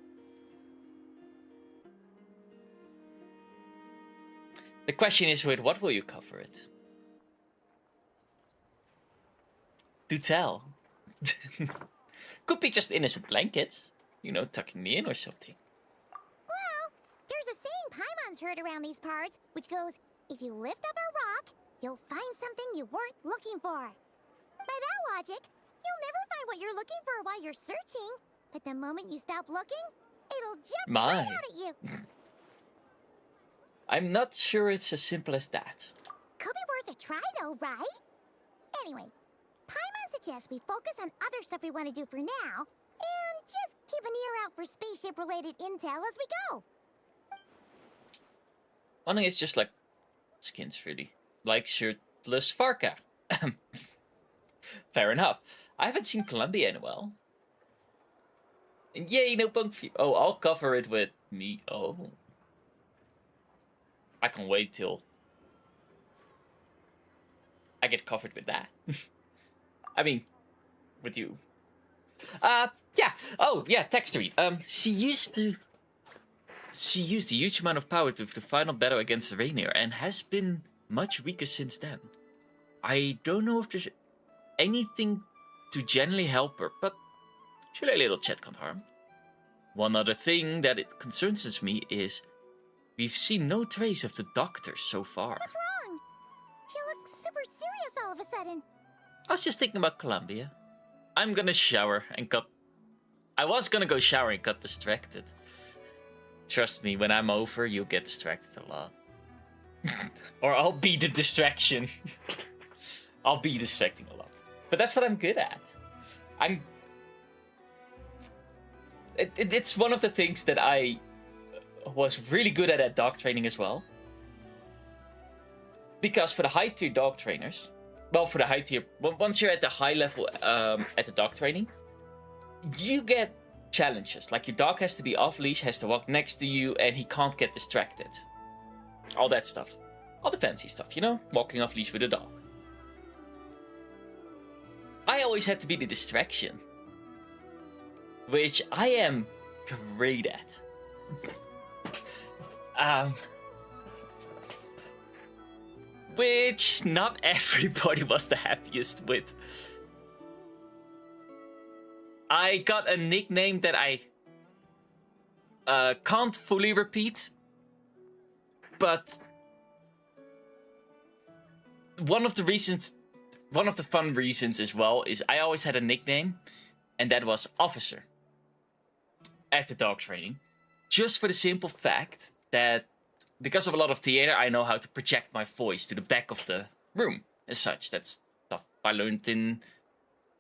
The question is, with what will you cover it? Do tell. Could be just innocent blankets. You know, tucking me in or something. Well, there's a saying Paimon's heard around these parts, which goes, if you lift up a rock, you'll find something you weren't looking for. But that logic, you'll never find what you're looking for while you're searching. But the moment you stop looking, it'll jump right out at you. I'm not sure it's as simple as that. Could be worth a try though, right? Anyway, Paimon suggests we focus on other stuff we want to do for now, and just keep an ear out for spaceship-related intel as we go. One thing is just like skins, really. Like shirtless Farka. Fair enough. I haven't seen Columbia in a while. And yay, no punk view. Oh, I'll cover it with me. Oh. I can wait till I get covered with that. I mean, with you. Yeah. Oh, yeah, text to read. She used a huge amount of power to the final battle against Rainier and has been much weaker since then. I don't know if there's anything to generally help her, but surely a little chat can't harm. One other thing that it concerns me is we've seen no trace of the doctor so far. What's wrong? You look super serious all of a sudden. I was just thinking about Columbia. I'm gonna shower and got... I was gonna go shower and got distracted. Trust me, when I'm over, you'll get distracted a lot. Or I'll be the distraction. I'll be distracting a lot. But that's what I'm good at. It's one of the things that I was really good at dog training as well. Because for the high tier dog trainers, well, for the high tier, once you're at the high level at the dog training, you get challenges. Like your dog has to be off leash, has to walk next to you, and he can't get distracted. All that stuff. All the fancy stuff, you know? Walking off leash with a dog. I always had to be the distraction. Which I am great at. Which not everybody was the happiest with. I got a nickname that I can't fully repeat. But one of the fun reasons as well is I always had a nickname, and that was Officer at the dog training. Just for the simple fact that because of a lot of theater, I know how to project my voice to the back of the room as such. That's stuff I learned in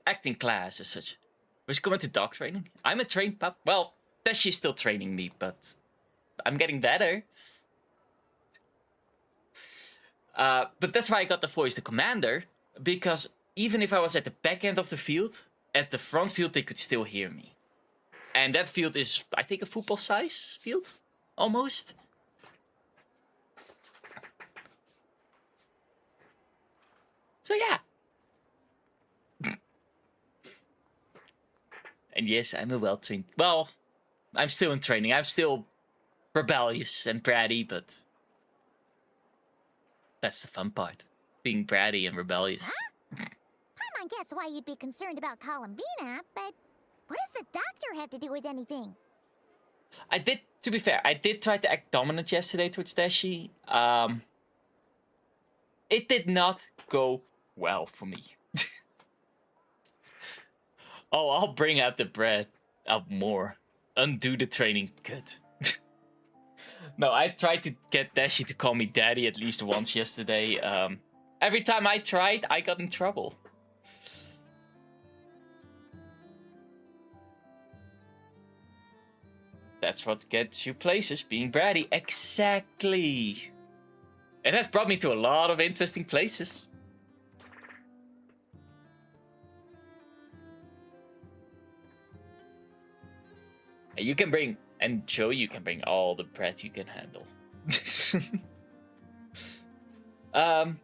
acting class as such. Which coming to dog training. I'm a trained pup. Well, Tessie's still training me, but I'm getting better. But that's why I got the voice, the commander, because even if I was at the back end of the field, at the front field they could still hear me. And that field is, I think, a football size field, almost. So yeah. And yes, I'm a well-trained... Well, I'm still in training. I'm still rebellious and bratty, but... That's the fun part. Being bratty and rebellious. Huh? Paimon gets why you'd be concerned about Columbina, but what does the doctor have to do with anything? To be fair, I did try to act dominant yesterday towards Tessie. It did not go well for me. Oh, I'll bring out the bread out more. Undo the training. Good. No, I tried to get Dashi to call me daddy at least once yesterday. Every time I tried, I got in trouble. That's what gets you places, being bratty. Exactly. It has brought me to a lot of interesting places. You can bring, and Joe, you can bring all the bread you can handle. We're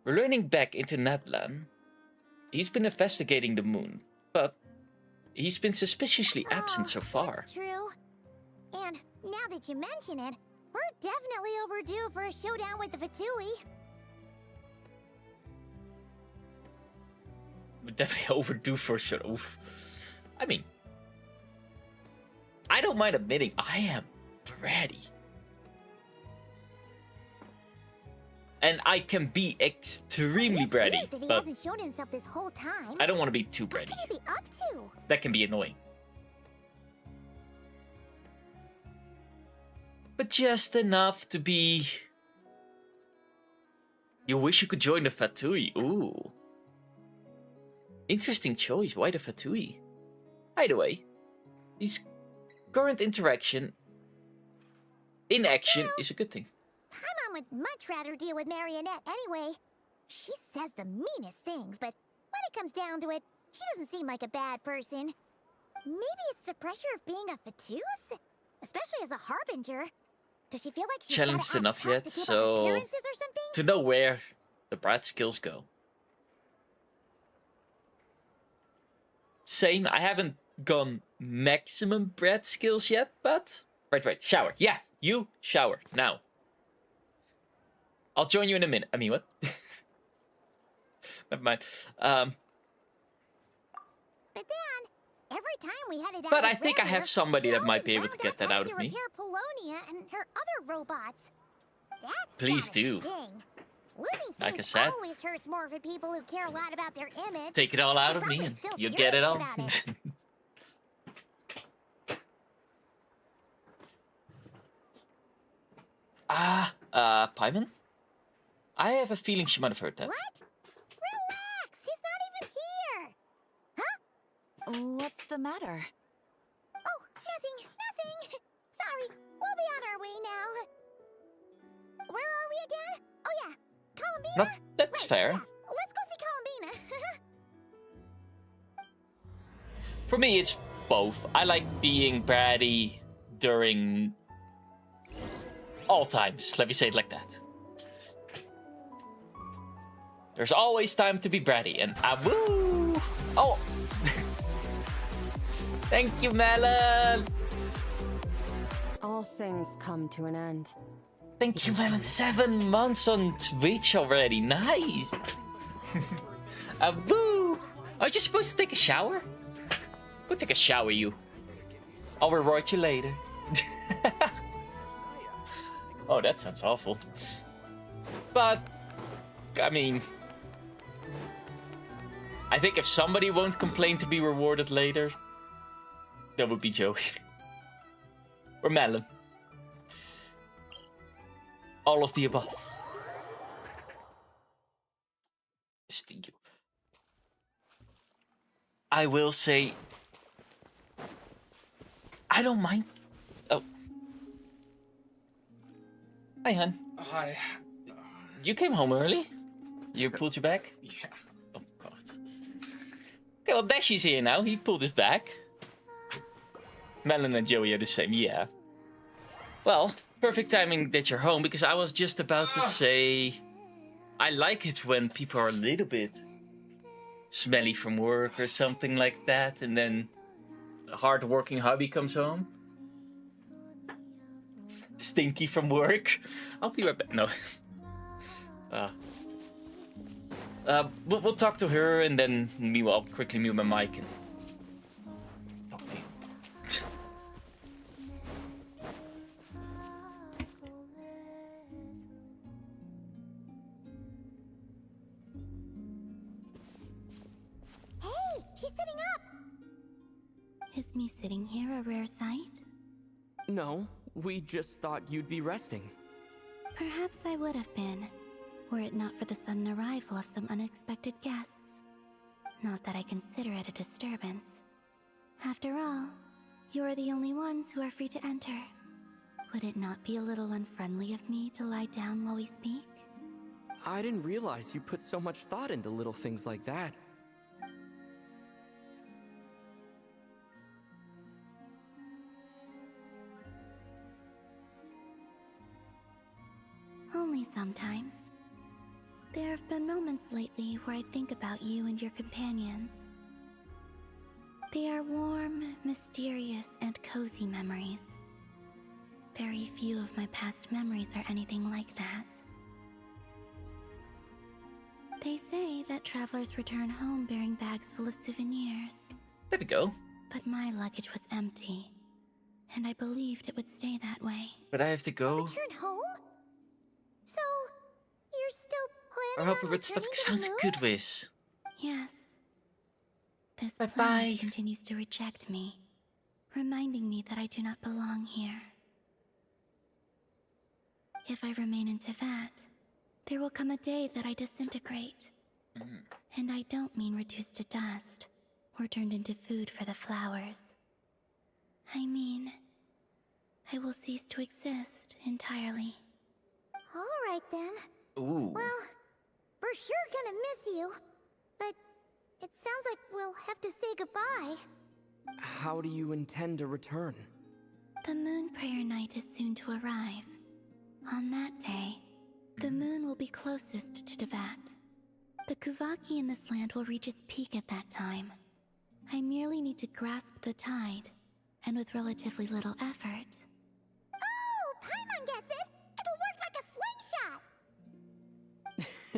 learning back into Natlan. He's been investigating the moon, but he's been suspiciously absent so far. That's true. And now that you mention it, we're definitely overdue for a showdown with the Vtuber. We're definitely overdue for a show. Oof. I mean, I don't mind admitting I am bratty. And I can be extremely It's bratty, weird that he but hasn't shown himself this whole time. I don't want to be too bratty. What could he be up to? That can be annoying. But just enough to be... You wish you could join the Fatui. Ooh. Interesting choice. Why the Fatui? Either way, his current interaction in action is a good thing. Paimon would much rather deal with Marionette anyway. She says the meanest things, but when it comes down to it, she doesn't seem like a bad person. Maybe it's the pressure of being a Fatuse? Especially as a Harbinger. Does she feel like she's Challenged gotta act enough tough yet, to keep up so appearances or something? to know where the brat skills go. Same, I haven't gone maximum brat skills yet, but... Right, shower. Yeah, you shower, now. I'll join you in a minute. I mean, what? Never mind. But then, every time we headed out But I with think I Rare, have somebody she that might always be able to wound get up that out having of to me. repair Polonia and her other robots. That's Please gotta do. sting. Losing Like I things said. always hurts more for people who care a lot about their image. Take it all out You're of me probably and still you get it furious all. about it. Paimon? I have a feeling she might have heard that. What? Relax, she's not even here. What's the matter? Oh, nothing. Sorry, we'll be on our way now. Where are we again? Oh yeah, Columbina? No, that's Right, fair. yeah. Let's go see Columbina. For me, it's both. I like being bratty during all times. Let me say it like that. There's always time to be bratty, and woo! Oh! Thank you, Melon! All things come to an end. Thank you, Melon. 7 months on Twitch already. Nice! Woo! Aren't you supposed to take a shower? Go take a shower, you. I'll reward you later. Oh, that sounds awful. But, I mean... I think if somebody won't complain to be rewarded later, that would be Joey. Or Melon. All of the above. Stinky. I will say... I don't mind... Oh. Hi, hun. Hi. You came home early? You pulled your bag? Yeah. Oh, God. Okay, well, Dashy's here now. He pulled his bag. Melon and Joey are the same, yeah. Well, perfect timing that you're home, because I was just about to say... I like it when people are a little bit smelly from work or something like that, and then a hard-working hubby comes home. Stinky from work. I'll be right back. No. We'll talk to her, and then meanwhile, I'll quickly mute my mic and talk to you. Hey, she's sitting up. Is me sitting here a rare sight? No, we just thought you'd be resting. Perhaps I would have been, were it not for the sudden arrival of some unexpected guests. Not that I consider it a disturbance. After all, you are the only ones who are free to enter. Would it not be a little unfriendly of me to lie down while we speak? I didn't realize you put so much thought into little things like that. Only sometimes. There have been moments lately where I think about you and your companions. They are warm, mysterious, and cozy memories. Very few of my past memories are anything like that. They say that travelers return home bearing bags full of souvenirs. There we go. But my luggage was empty, and I believed it would stay that way. But I have to go. Return home? So, you're Or help her with stuff. Sounds good, Wiz. Yes. This Bye-bye. planet continues to reject me, reminding me that I do not belong here. If I remain in Teyvat, there will come a day that I disintegrate. And I don't mean reduced to dust, or turned into food for the flowers. I mean, I will cease to exist entirely. Alright then. Ooh. Well, we're sure gonna miss you. But it sounds like we'll have to say goodbye. How do you intend to return? The Moon Prayer Night is soon to arrive. On that day, the moon will be closest to Teyvat. The Kuvaki in this land will reach its peak at that time. I merely need to grasp the tide, and with relatively little effort. Oh, Paimon gets it! It'll work like a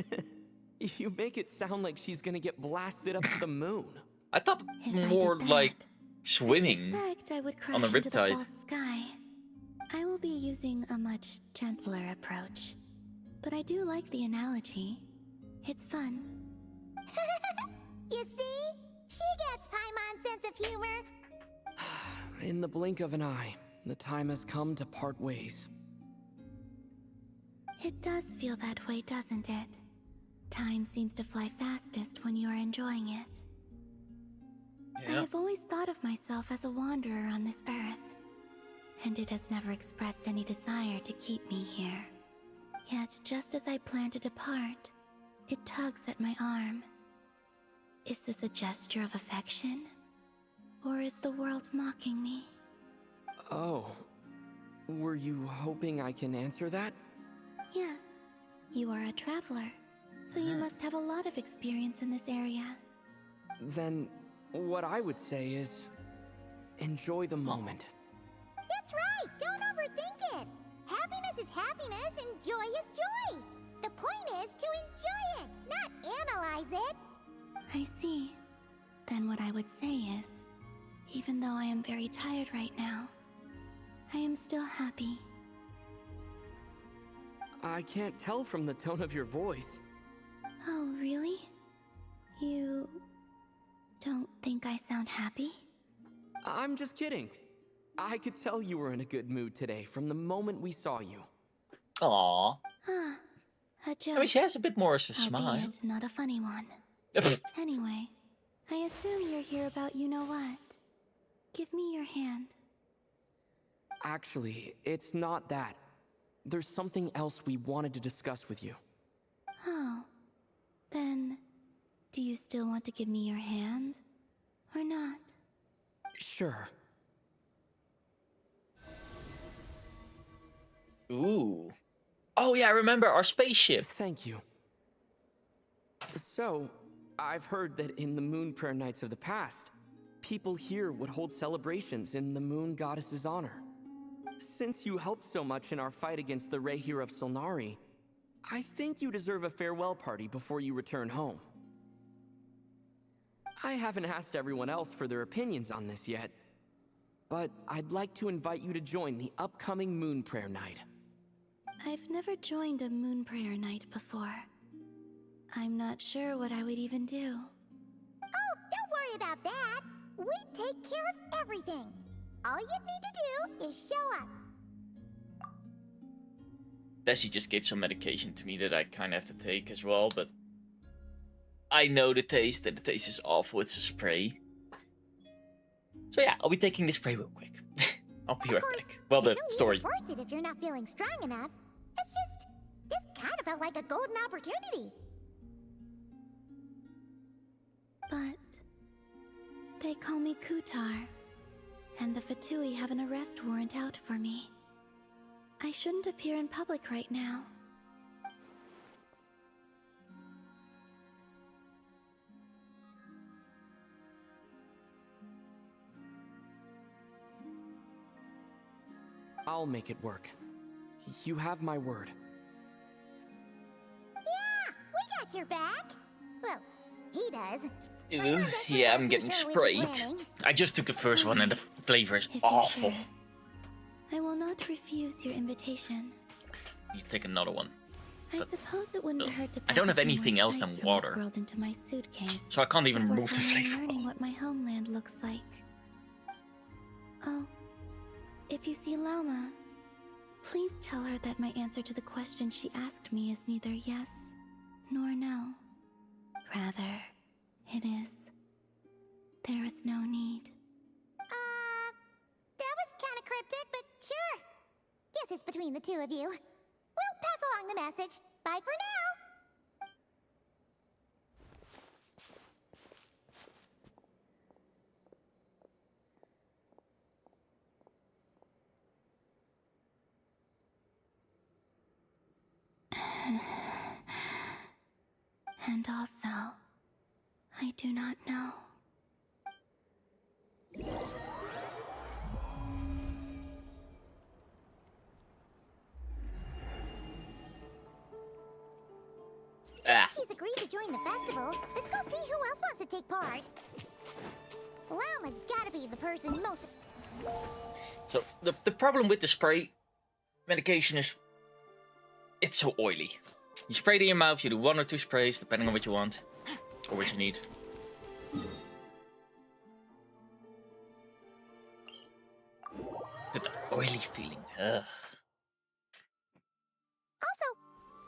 slingshot! You make it sound like she's gonna get blasted up to the moon. I thought If more I did like that, swimming I suspect I would crash on the into the riptide. false sky. I will be using a much gentler approach. But I do like the analogy. It's fun. You see? She gets Paimon's sense of humor. In the blink of an eye, the time has come to part ways. It does feel that way, doesn't it? Time seems to fly fastest when you are enjoying it. I have always thought of myself as a wanderer on this earth, and it has never expressed any desire to keep me here. Yet, just as I plan to depart, it tugs at my arm. Is this a gesture of affection? Or is the world mocking me? Oh. Were you hoping I can answer that? Yes, you are a traveler, so you must have a lot of experience in this area. Then, what I would say is, enjoy the moment. That's right! Don't overthink it! Happiness is happiness and joy is joy! The point is to enjoy it, not analyze it! I see. Then what I would say is, even though I am very tired right now, I am still happy. I can't tell from the tone of your voice. Oh, really? You don't think I sound happy? I'm just kidding. I could tell you were in a good mood today from the moment we saw you. Aww. Ah, a joke. I mean, she has a bit more of a smile. Albeit not a funny one. Anyway, I assume you're here about you-know-what. Give me your hand. Actually, it's not that. There's something else we wanted to discuss with you. Oh. Then, do you still want to give me your hand? Or not? Sure. Ooh. Oh yeah, I remember our spaceship. Thank you. So, I've heard that in the Moon Prayer Nights of the past, people here would hold celebrations in the Moon Goddess's honor. Since you helped so much in our fight against the Rehir of Solnari, I think you deserve a farewell party before you return home. I haven't asked everyone else for their opinions on this yet, but I'd like to invite you to join the upcoming Moon Prayer Night. I've never joined a Moon Prayer Night before. I'm not sure what I would even do. Oh, don't worry about that! We take care of everything! All you need to do is show up! Desi just gave some medication to me that I kind of have to take as well, but I know the taste, and the taste is awful. It's a spray. So yeah, I'll be taking this spray real quick. I'll be right back. Well, the story. You don't need to force it if you're not feeling strong enough. It's just, this kind of felt like a golden opportunity. But they call me Kutar, and the Fatui have an arrest warrant out for me. I shouldn't appear in public right now. I'll make it work. You have my word. Yeah, we got your back. Well, he does. Ooh, yeah, I'm getting sprayed. I just took the first one and the flavor is awful. I will not refuse your invitation. You take another one. I But suppose it wouldn't hurt to I don't have pack a few anything more else than sights from water. this world into my suitcase. So I can't even before remove the finally flavor learning ball. what my homeland looks like. Oh, if you see Llama, please tell her that my answer to the question she asked me is neither yes nor no. Rather, it is. There is no need. That was kinda cryptic, but sure. Guess it's between the two of you. We'll pass along the message. Bye for now. And also, I do not know. She's agreed to join the festival. Let's go see who else wants to take part. Llama's gotta be the person most... So the problem with the spray medication is it's so oily. You spray it in your mouth, you do 1 or 2 sprays, depending on what you want. Or what you need. But the oily feeling. Ugh.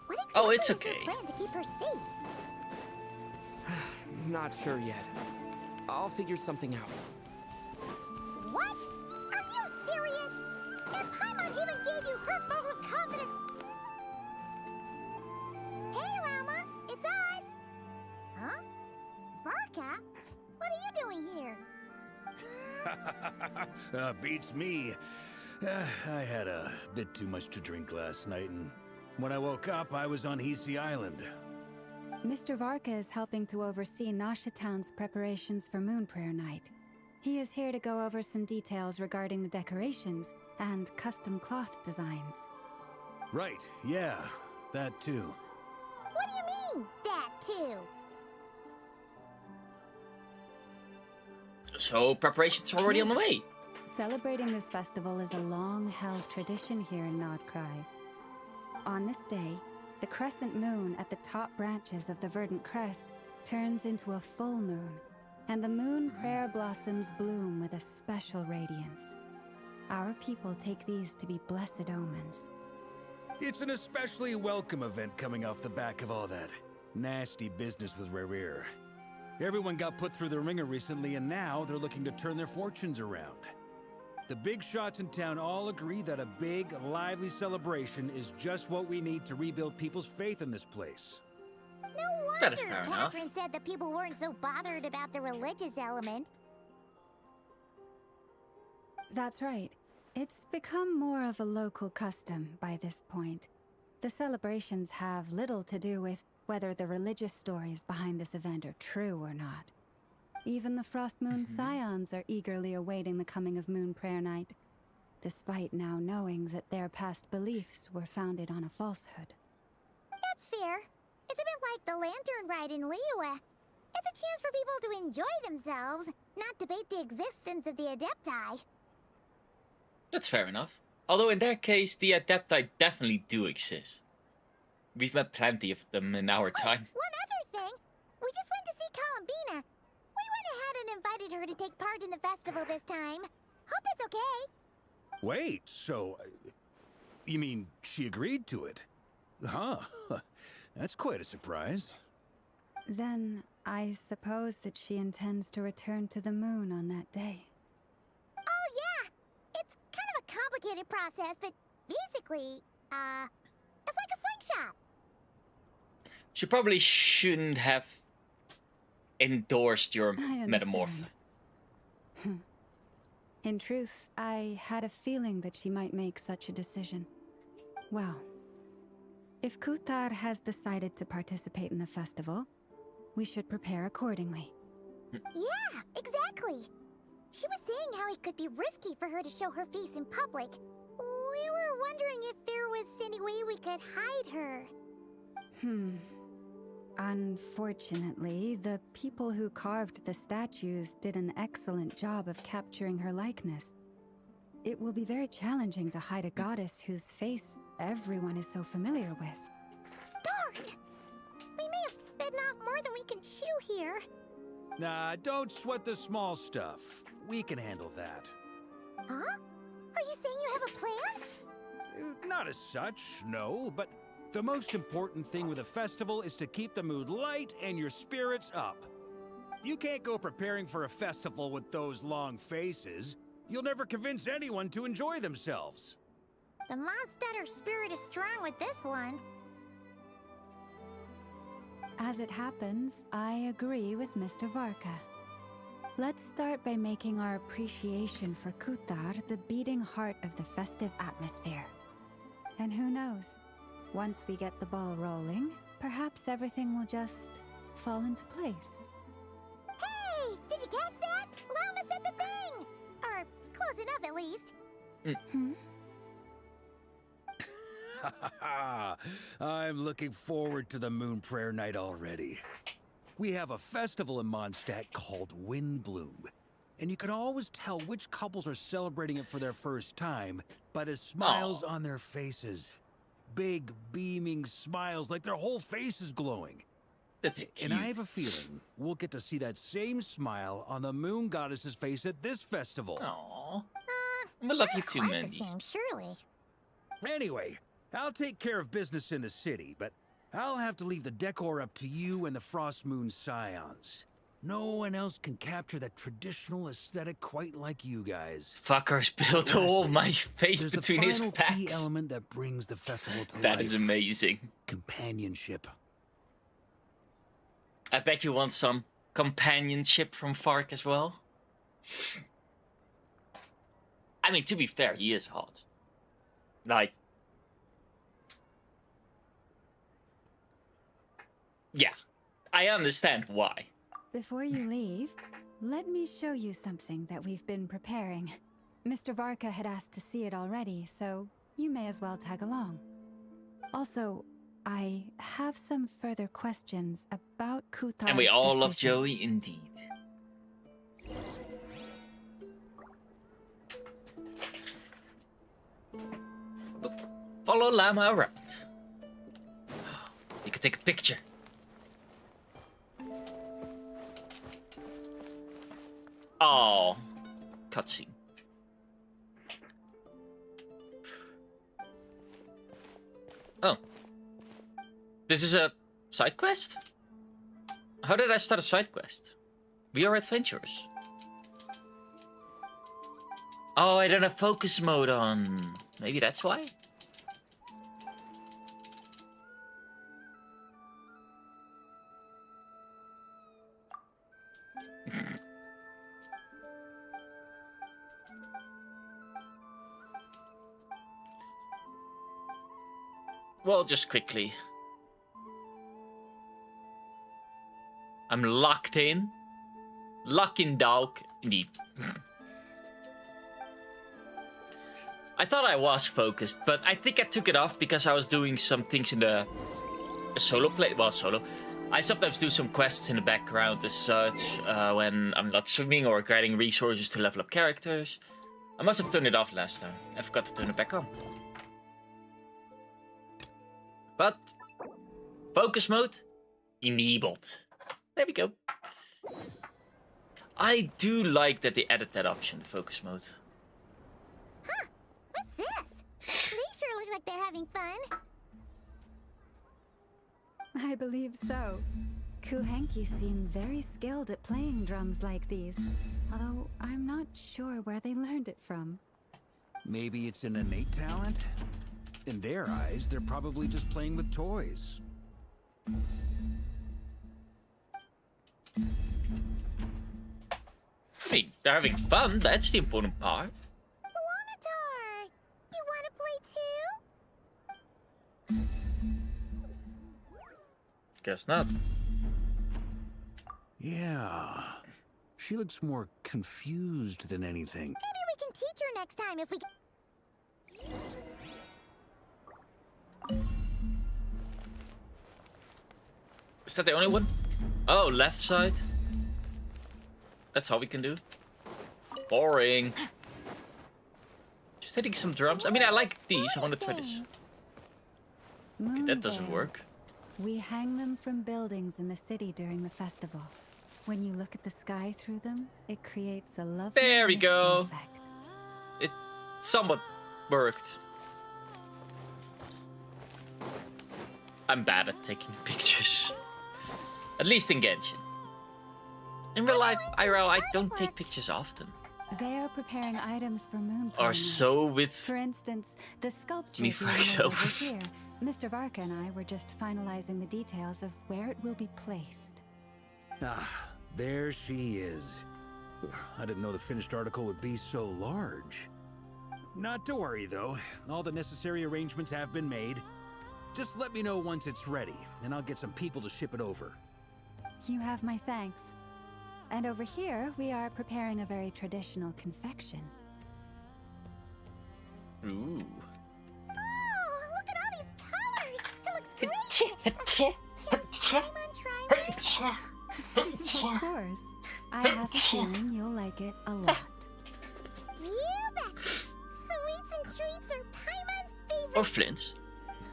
What exactly Oh, it's is okay. your plan to keep her safe? Not sure yet. I'll figure something out. What? Are you serious? And Paimon even gave you her vote of confidence. Hey, Llama, it's us. Huh? Varka? What are you doing here? Beats me. I had a bit too much to drink last night, and when I woke up, I was on Hisi Island. Mr. Varka is helping to oversee Nasha Town's preparations for Moon Prayer Night. He is here to go over some details regarding the decorations and custom cloth designs. Right, yeah, that too. What do you mean, that too? So preparations are already on the way. Celebrating this festival is a long-held tradition here in Nodcry. On this day, the crescent moon at the top branches of the verdant crest turns into a full moon, and the moon prayer blossoms bloom with a special radiance. Our people take these to be blessed omens. It's an especially welcome event coming off the back of all that nasty business with Rare. Everyone got put through the ringer recently, and now they're looking to turn their fortunes around. The big shots in town all agree that a big, lively celebration is just what we need to rebuild people's faith in this place. No wonder That is fair enough. Catherine said that people weren't so bothered about the religious element. That's right. It's become more of a local custom by this point. The celebrations have little to do with whether the religious stories behind this event are true or not. Even the Frost Moon Scions are eagerly awaiting the coming of Moon Prayer Night, despite now knowing that their past beliefs were founded on a falsehood. That's fair. It's a bit like the lantern ride in Liyue. It's a chance for people to enjoy themselves, not debate the existence of the Adepti. That's fair enough. Although in that case, the Adepti definitely do exist. We've met plenty of them in our time. One other thing, we just went to see Columbina. We went ahead and invited her to take part in the festival this time. Hope it's okay. Wait, so... you mean she agreed to it? Huh. That's quite a surprise. Then, I suppose that she intends to return to the moon on that day. Oh yeah! It's kind of a complicated process, but basically, it's like a slingshot. She probably shouldn't have endorsed your I metamorph. understand. In truth, I had a feeling that she might make such a decision. Well, if Kuthar has decided to participate in the festival, we should prepare accordingly. Yeah, exactly. She was saying how it could be risky for her to show her face in public. We were wondering if there was any way we could hide her. Unfortunately, the people who carved the statues did an excellent job of capturing her likeness. It will be very challenging to hide a goddess whose face everyone is so familiar with. Nah, don't sweat the small stuff. We can handle that. Huh? Are you saying you have a plan? Not as such, no, but the most important thing with a festival is to keep the mood light and your spirits up. You can't go preparing for a festival with those long faces. You'll never convince anyone to enjoy themselves. The Mondstatter spirit is strong with this one. As it happens, I agree with Mr. Varka. Let's start by making our appreciation for Kutar the beating heart of the festive atmosphere. And who knows, once we get the ball rolling, perhaps everything will just fall into place. Hey! Did you catch that? Lama said the thing! Or close enough, at least. I'm looking forward to the Moon Prayer Night already. We have a festival in Mondstadt called Windbloom, and you can always tell which couples are celebrating it for their first time by the smiles on their faces. Big, beaming smiles like their whole face is glowing. That's cute. And I have a feeling we'll get to see that same smile on the Moon Goddess's face at this festival. Aww. I love you too, Mandy. The same, surely. Anyway, I'll take care of business in the city, but I'll have to leave the decor up to you and the Frost Moon Scions. No one else can capture that traditional aesthetic quite like you guys. Fuckers built all my face There's between his the final key pecs. element that brings the festival to That life. is amazing. Companionship. I bet you want some companionship from Fark as well. I mean, to be fair, he is hot. Like, yeah, I understand why. Before you leave, let me show you something that we've been preparing. Mr. Varka had asked to see it already, so you may as well tag along. Also, I have some further questions about Kutar's And we all love decision. Joey indeed. Look, follow Llama around. You can take a picture. Oh, cutscene. Oh. This is a side quest? How did I start a side quest? We are adventurers. Oh, I don't have focus mode on. Maybe that's why? Well, just quickly. I'm locked in. Lock in dog, indeed. I thought I was focused, but I think I took it off because I was doing some things in the solo play. Well, solo. I sometimes do some quests in the background as such when I'm not swimming or grinding resources to level up characters. I must have turned it off last time. I forgot to turn it back on. But focus mode enabled. There we go. I do like that they added that option, the focus mode. Huh? What's this? They sure look like they're having fun. I believe so. Kuhenki seem very skilled at playing drums like these, although I'm not sure where they learned it from. Maybe it's an innate talent? In their eyes, they're probably just playing with toys. I mean, they're having fun, that's the important part. Wanatar! You wanna play too? Guess not. Yeah. She looks more confused than anything. Maybe we can teach her next time if we can. Is that the only one? Oh, left side. That's all we can do. Boring. Just hitting some drums. I mean, I like these. I want to try this. Okay, that doesn't work. We hang them from buildings in the city during the festival. When you look at the sky through them, it creates a lovely There we misty go. effect. It somewhat worked. I'm bad at taking pictures. At least in Genshin. In real life, IRL, I don't take pictures often. They are preparing items for Moon. Or so with For instance, the sculpture me being for made myself. over here. Mr. Varka and I were just finalizing the details of where it will be placed. Ah, there she is. I didn't know the finished article would be so large. Not to worry, though. All the necessary arrangements have been made. Just let me know once it's ready, and I'll get some people to ship it over. You have my thanks. And over here, we are preparing a very traditional confection. Ooh. Oh, look at all these colors! It looks great! Of course. I have a feeling you'll like it a lot. You bet! Sweets and treats are Paimon's favorite. Or Flint's.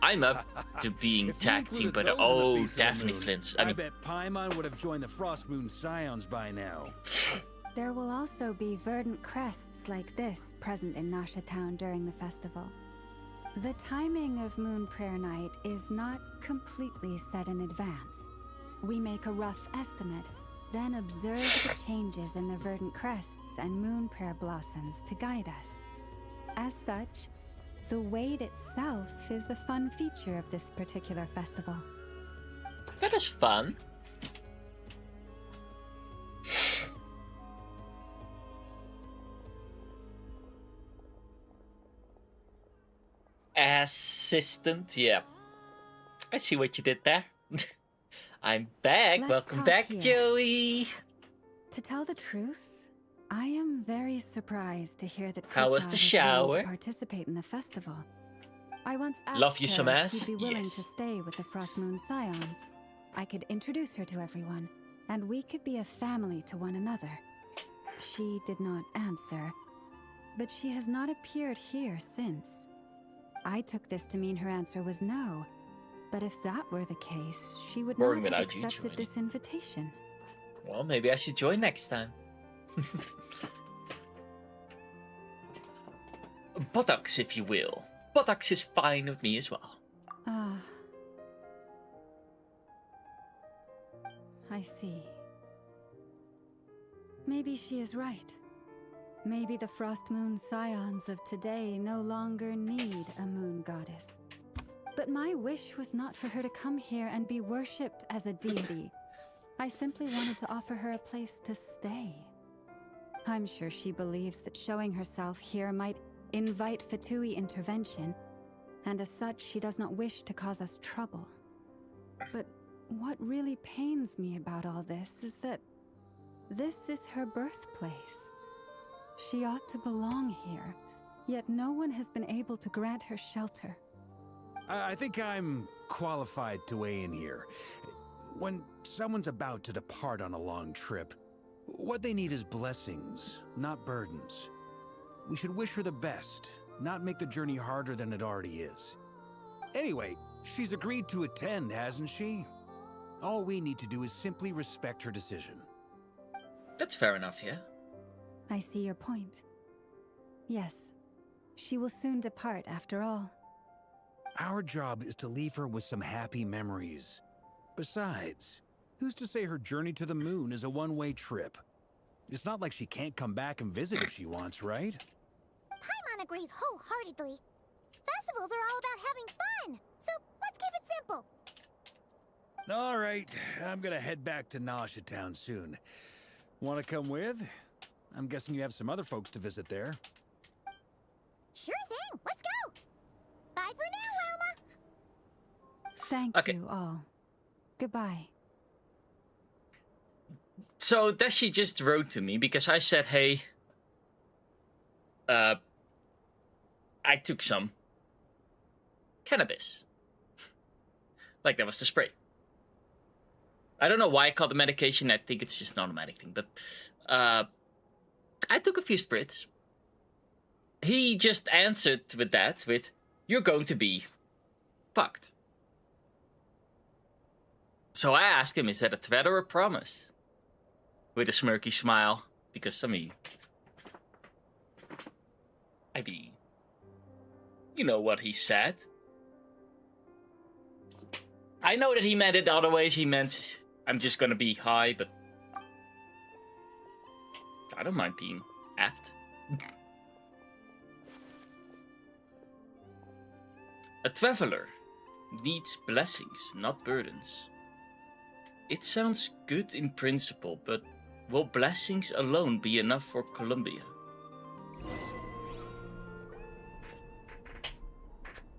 I'm up to being tag team, but oh, definitely Flint's. I mean, bet Paimon would have joined the Frost Moon Scions by now. There will also be verdant crests like this present in Nasha Town during the festival. The timing of Moon Prayer Night is not completely set in advance. We make a rough estimate, then observe the changes in the verdant crests and Moon Prayer blossoms to guide us. As such, the wait itself is a fun feature of this particular festival. that is fun. Assistant, yeah. I see what you did there. I'm back. Let's Welcome talk back, here. Joey. To tell the truth, I am very surprised to hear that How was Krippa the is willing shower? to participate in the festival. I once asked Love you her some if ass? she'd be willing Yes. to stay with the Frost Moon Scions. I could introduce her to everyone, and we could be a family to one another. She did not answer, but she has not appeared here since. I took this to mean her answer was no, but if that were the case, she would Boring not have without you accepted joining. this invitation. Well, maybe I should join next time. Buttocks, if you will. Buttocks is fine with me as well. Ah. I see. Maybe she is right. Maybe the Frost Moon Scions of today no longer need a moon goddess. But my wish was not for her to come here and be worshipped as a deity. I simply wanted to offer her a place to stay. I'm sure she believes that showing herself here might invite Fatui intervention, and as such, she does not wish to cause us trouble. But what really pains me about all this is that this is her birthplace. She ought to belong here, yet no one has been able to grant her shelter. I think I'm qualified to weigh in here. When someone's about to depart on a long trip, what they need is blessings, not burdens. We should wish her the best, not make the journey harder than it already is. Anyway, she's agreed to attend, hasn't she? All we need to do is simply respect her decision. That's fair enough, yeah. I see your point. Yes, she will soon depart after all. Our job is to leave her with some happy memories. Besides, who's to say her journey to the moon is a one-way trip? It's not like she can't come back and visit if she wants, right? Paimon agrees wholeheartedly. Festivals are all about having fun, so let's keep it simple. All right, I'm gonna head back to Nasha Town soon. Wanna come with? I'm guessing you have some other folks to visit there. Sure thing, let's go! Bye for now, Wilma! Thank Okay. you all. Goodbye. So Dashi just wrote to me because I said, hey, I took some cannabis. Like that was the spray. I don't know why I called the medication. I think it's just an automatic thing, but I took a few spritz. He just answered with that, with, you're going to be fucked. So I asked him, is that a threat or a promise? with a smirky smile. Because, I mean, you know what he said. I know that he meant it other ways. He meant, I'm just gonna be high, but I don't mind being effed. A traveler needs blessings, not burdens. It sounds good in principle, but will blessings alone be enough for Columbia?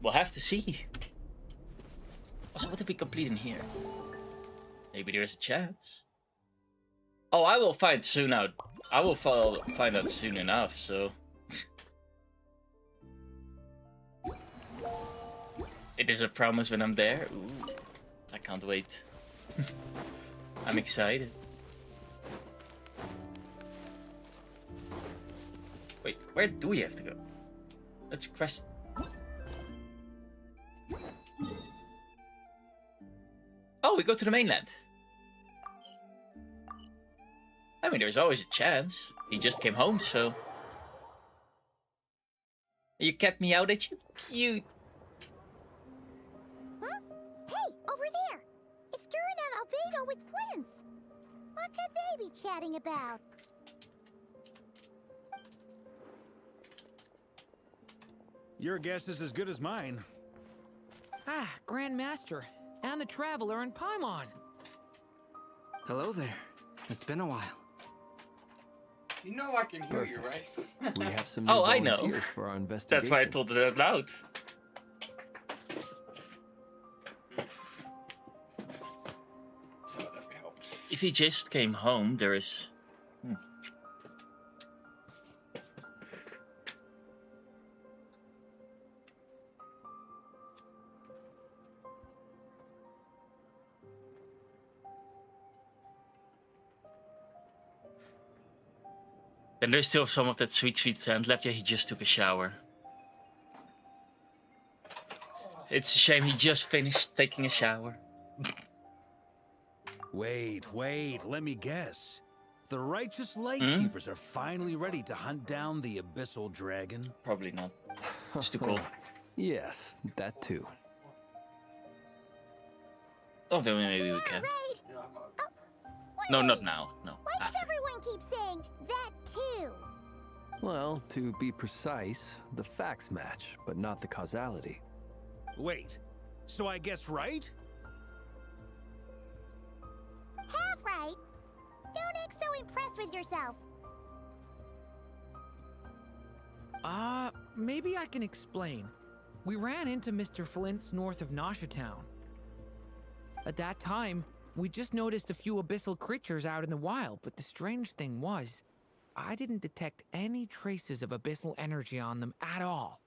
We'll have to see. Also, what did we complete in here? Maybe there's a chance. Oh, I will find soon out. I will find out soon enough, so... It is a promise when I'm there. Ooh, I can't wait. I'm excited. Wait, where do we have to go? Let's quest. Oh, we go to the mainland. I mean, there's always a chance. He just came home, so... You kept me out at you? Cute. Huh? Hey, over there! It's Durin and Albedo with twins! What could they be chatting about? Your guess is as good as mine. Ah, Grand Master, and the Traveler and Paimon. Hello there. It's been a while. You know I can hear you, right? We have some Oh, new I know. volunteers for our investigation. That's why I told it out loud. If he just came home, there is... Then there's still some of that sweet, sweet sand left. Yeah, he just took a shower. It's a shame he just finished taking a shower. Wait, let me guess. The righteous lightkeepers are finally ready to hunt down the abyssal dragon? Probably not. It's too cold. Yes, that too. Oh, then maybe we can. No, not now. No, Why does after. everyone keep saying that too? Well, to be precise, the facts match, but not the causality. Wait, so I guessed right? Half right. Don't act so impressed with yourself. Maybe I can explain. We ran into Mr. Flint's north of Nasha Town. At that time, we just noticed a few abyssal creatures out in the wild, but the strange thing was, I didn't detect any traces of abyssal energy on them at all.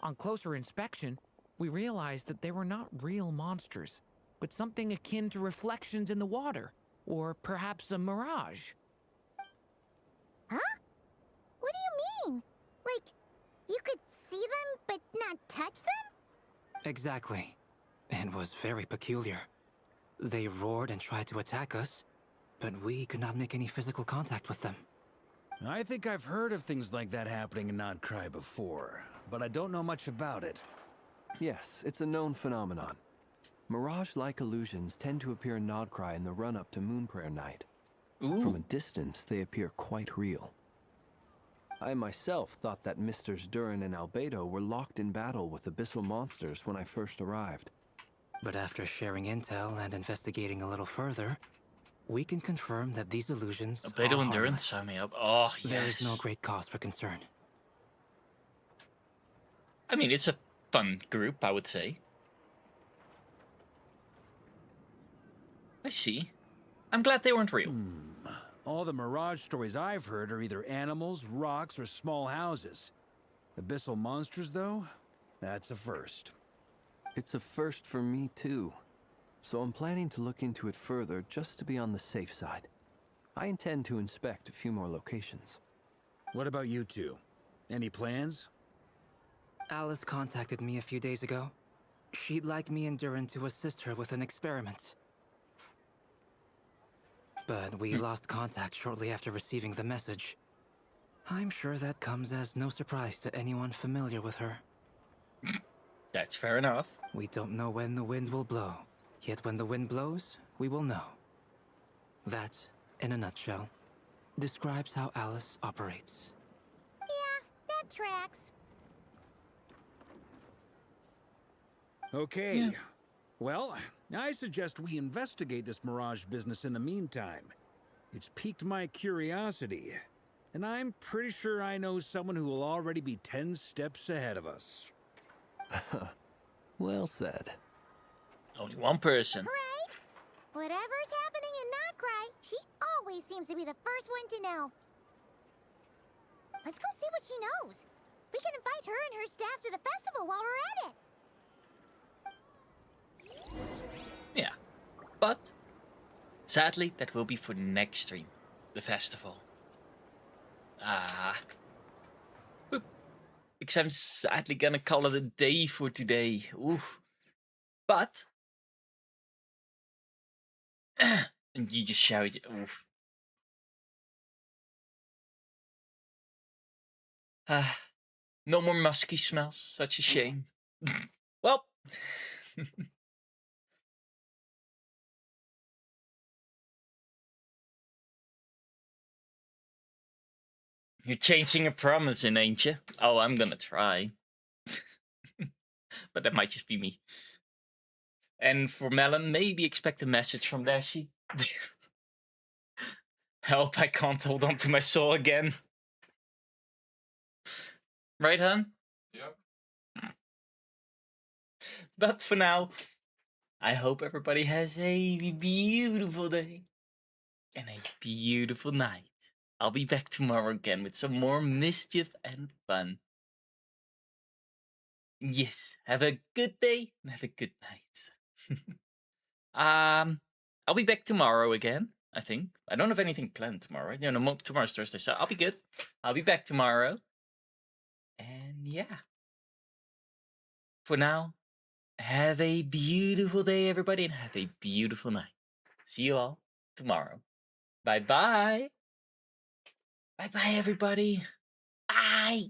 On closer inspection, we realized that they were not real monsters, but something akin to reflections in the water, or perhaps a mirage. Huh? What do you mean? Like, you could see them, but not touch them? Exactly. It was very peculiar. They roared and tried to attack us, but we could not make any physical contact with them. I think I've heard of things like that happening in Nodcry before, but I don't know much about it. Yes, it's a known phenomenon. Mirage-like illusions tend to appear in Nodcry in the run-up to Moonprayer Night. Ooh. From a distance, they appear quite real. I myself thought that Misters Durin and Albedo were locked in battle with abyssal monsters when I first arrived. But after sharing intel and investigating a little further, we can confirm that these illusions are Albedo and Durin harmless. sign me up. Oh, yes. There is no great cause for concern. I mean, it's a fun group, I would say. I see. I'm glad they weren't real. All the Mirage stories I've heard are either animals, rocks, or small houses. Abyssal monsters, though? That's a first. It's a first for me, too. So I'm planning to look into it further just to be on the safe side. I intend to inspect a few more locations. What about you two? Any plans? Alice contacted me a few days ago. She'd like me and Durin to assist her with an experiment. but we lost contact shortly after receiving the message. I'm sure that comes as no surprise to anyone familiar with her. That's fair enough. We don't know when the wind will blow, yet when the wind blows, we will know. That, in a nutshell, describes how Alice operates. Yeah, that tracks. Okay. Yeah. Well, I suggest we investigate this Mirage business in the meantime. It's piqued my curiosity, and I'm pretty sure I know someone who will already be 10 steps ahead of us. Well said. Only one person. Right? Whatever's happening in Notcry, she always seems to be the first one to know. Let's go see what she knows. We can invite her and her staff to the festival while we're at it. Yeah. But, sadly, that will be for next stream. The festival. Boop. Because I'm sadly gonna call it a day for today. Oof. But, and you just shouted, oof. No more musky smells. Such a shame. Well. You're changing your promise in, ain't you? Oh, I'm gonna try. But that might just be me. And for Melon, maybe expect a message from Dashi. Help, I can't hold on to my soul again. Right, hun? Yep. But for now, I hope everybody has a beautiful day. And a beautiful night. I'll be back tomorrow again with some more mischief and fun. Yes, have a good day and have a good night. I'll be back tomorrow again, I think. I don't have anything planned tomorrow. You know, tomorrow's Thursday, so I'll be good. I'll be back tomorrow. And yeah. For now, have a beautiful day, everybody, and have a beautiful night. See you all tomorrow. Bye-bye. Bye-bye, everybody. Bye.